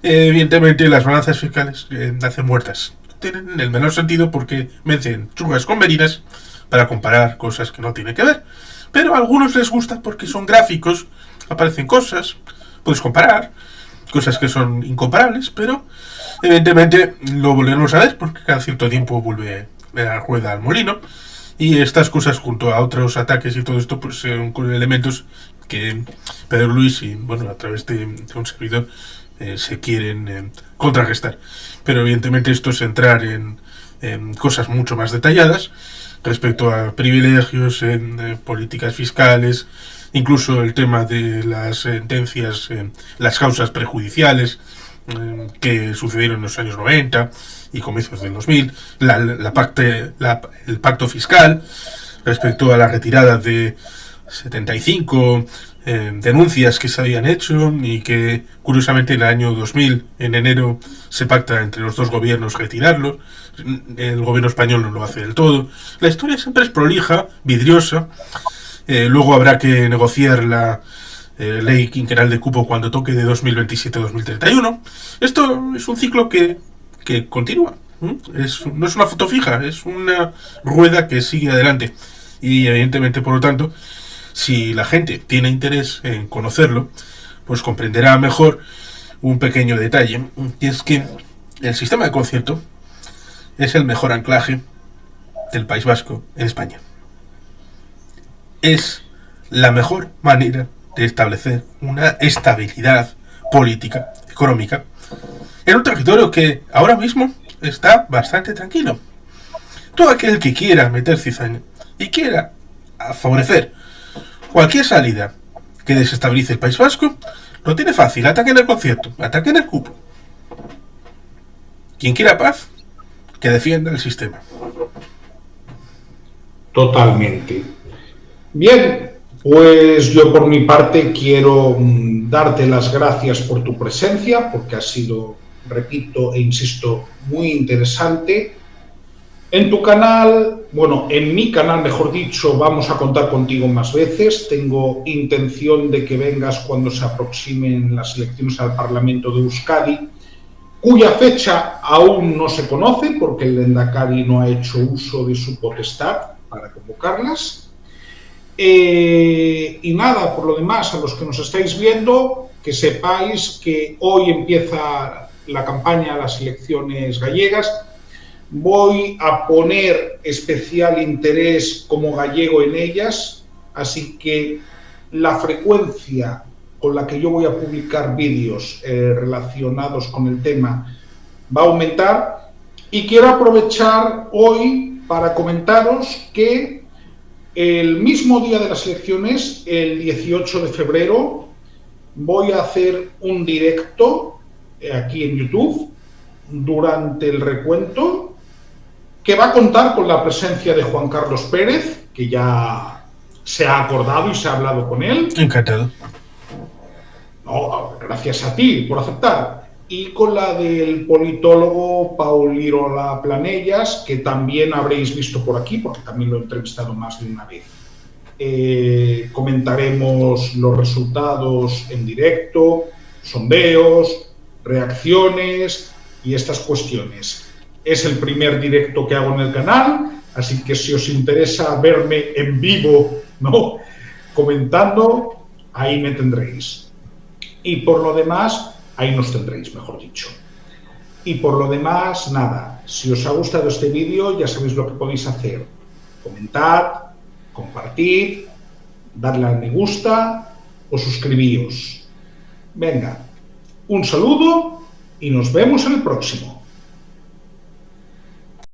evidentemente las balanzas fiscales nacen muertas. No tienen el menor sentido porque meten churras con merinas para comparar cosas que no tienen que ver. Pero a algunos les gusta porque son gráficos, aparecen cosas, puedes comparar, cosas que son incomparables, pero evidentemente lo volvemos a ver porque cada cierto tiempo vuelve la rueda al molino. Y estas cosas junto a otros ataques y todo esto pues son elementos que Pedro Luis y bueno a través de un servidor se quieren contrarrestar. Pero evidentemente esto es entrar en cosas mucho más detalladas respecto a privilegios en políticas fiscales, incluso el tema de las sentencias, las causas prejudiciales, que sucedieron en los años 90 y comienzos del 2000, el pacto fiscal respecto a la retirada de 75 denuncias que se habían hecho y que curiosamente en el año 2000, en enero, se pacta entre los dos gobiernos retirarlos. El gobierno español no lo hace del todo. La historia siempre es prolija, vidriosa. Luego habrá que negociar la ley quinquenal de cupo cuando toque de 2027 a 2031. Esto es un ciclo que continúa. No es una foto fija, es una rueda que sigue adelante. Y evidentemente, por lo tanto, si la gente tiene interés en conocerlo, pues comprenderá mejor un pequeño detalle, y es que el sistema de concierto es el mejor anclaje del País Vasco en España. Es la mejor manera de establecer una estabilidad política, económica, en un territorio que ahora mismo está bastante tranquilo. Todo aquel que quiera meter cizaña y quiera favorecer cualquier salida que desestabilice el País Vasco, lo tiene fácil. Ataquen el concierto, ataquen el cupo. Quien quiera paz, que defienda el sistema. Totalmente. Bien, pues yo por mi parte quiero darte las gracias por tu presencia, porque ha sido, repito e insisto, muy interesante. En tu canal, bueno, en mi canal, mejor dicho, vamos a contar contigo más veces. Tengo intención de que vengas cuando se aproximen las elecciones al Parlamento de Euskadi, cuya fecha aún no se conoce porque el Lehendakari no ha hecho uso de su potestad para convocarlas. Y nada, por lo demás, a los que nos estáis viendo, que sepáis que hoy empieza la campaña a las elecciones gallegas. Voy a poner especial interés como gallego en ellas, así que la frecuencia con la que yo voy a publicar vídeos relacionados con el tema va a aumentar, y quiero aprovechar hoy para comentaros que el mismo día de las elecciones, el 18 de febrero, voy a hacer un directo aquí en YouTube durante el recuento, que va a contar con la presencia de Juan Carlos Pérez, que ya se ha acordado y se ha hablado con él. Encantado. No, gracias a ti por aceptar. Y con la del politólogo Paulirola Planellas, que también habréis visto por aquí, porque también lo he entrevistado más de una vez. Comentaremos los resultados en directo, sondeos, reacciones y estas cuestiones. Es el primer directo que hago en el canal, así que si os interesa verme en vivo, ¿no?, comentando, ahí me tendréis. Y por lo demás, ahí nos tendréis, mejor dicho. Y por lo demás, nada, si os ha gustado este vídeo, ya sabéis lo que podéis hacer. Comentad, compartid, darle al me gusta o suscribíos. Venga, un saludo y nos vemos en el próximo.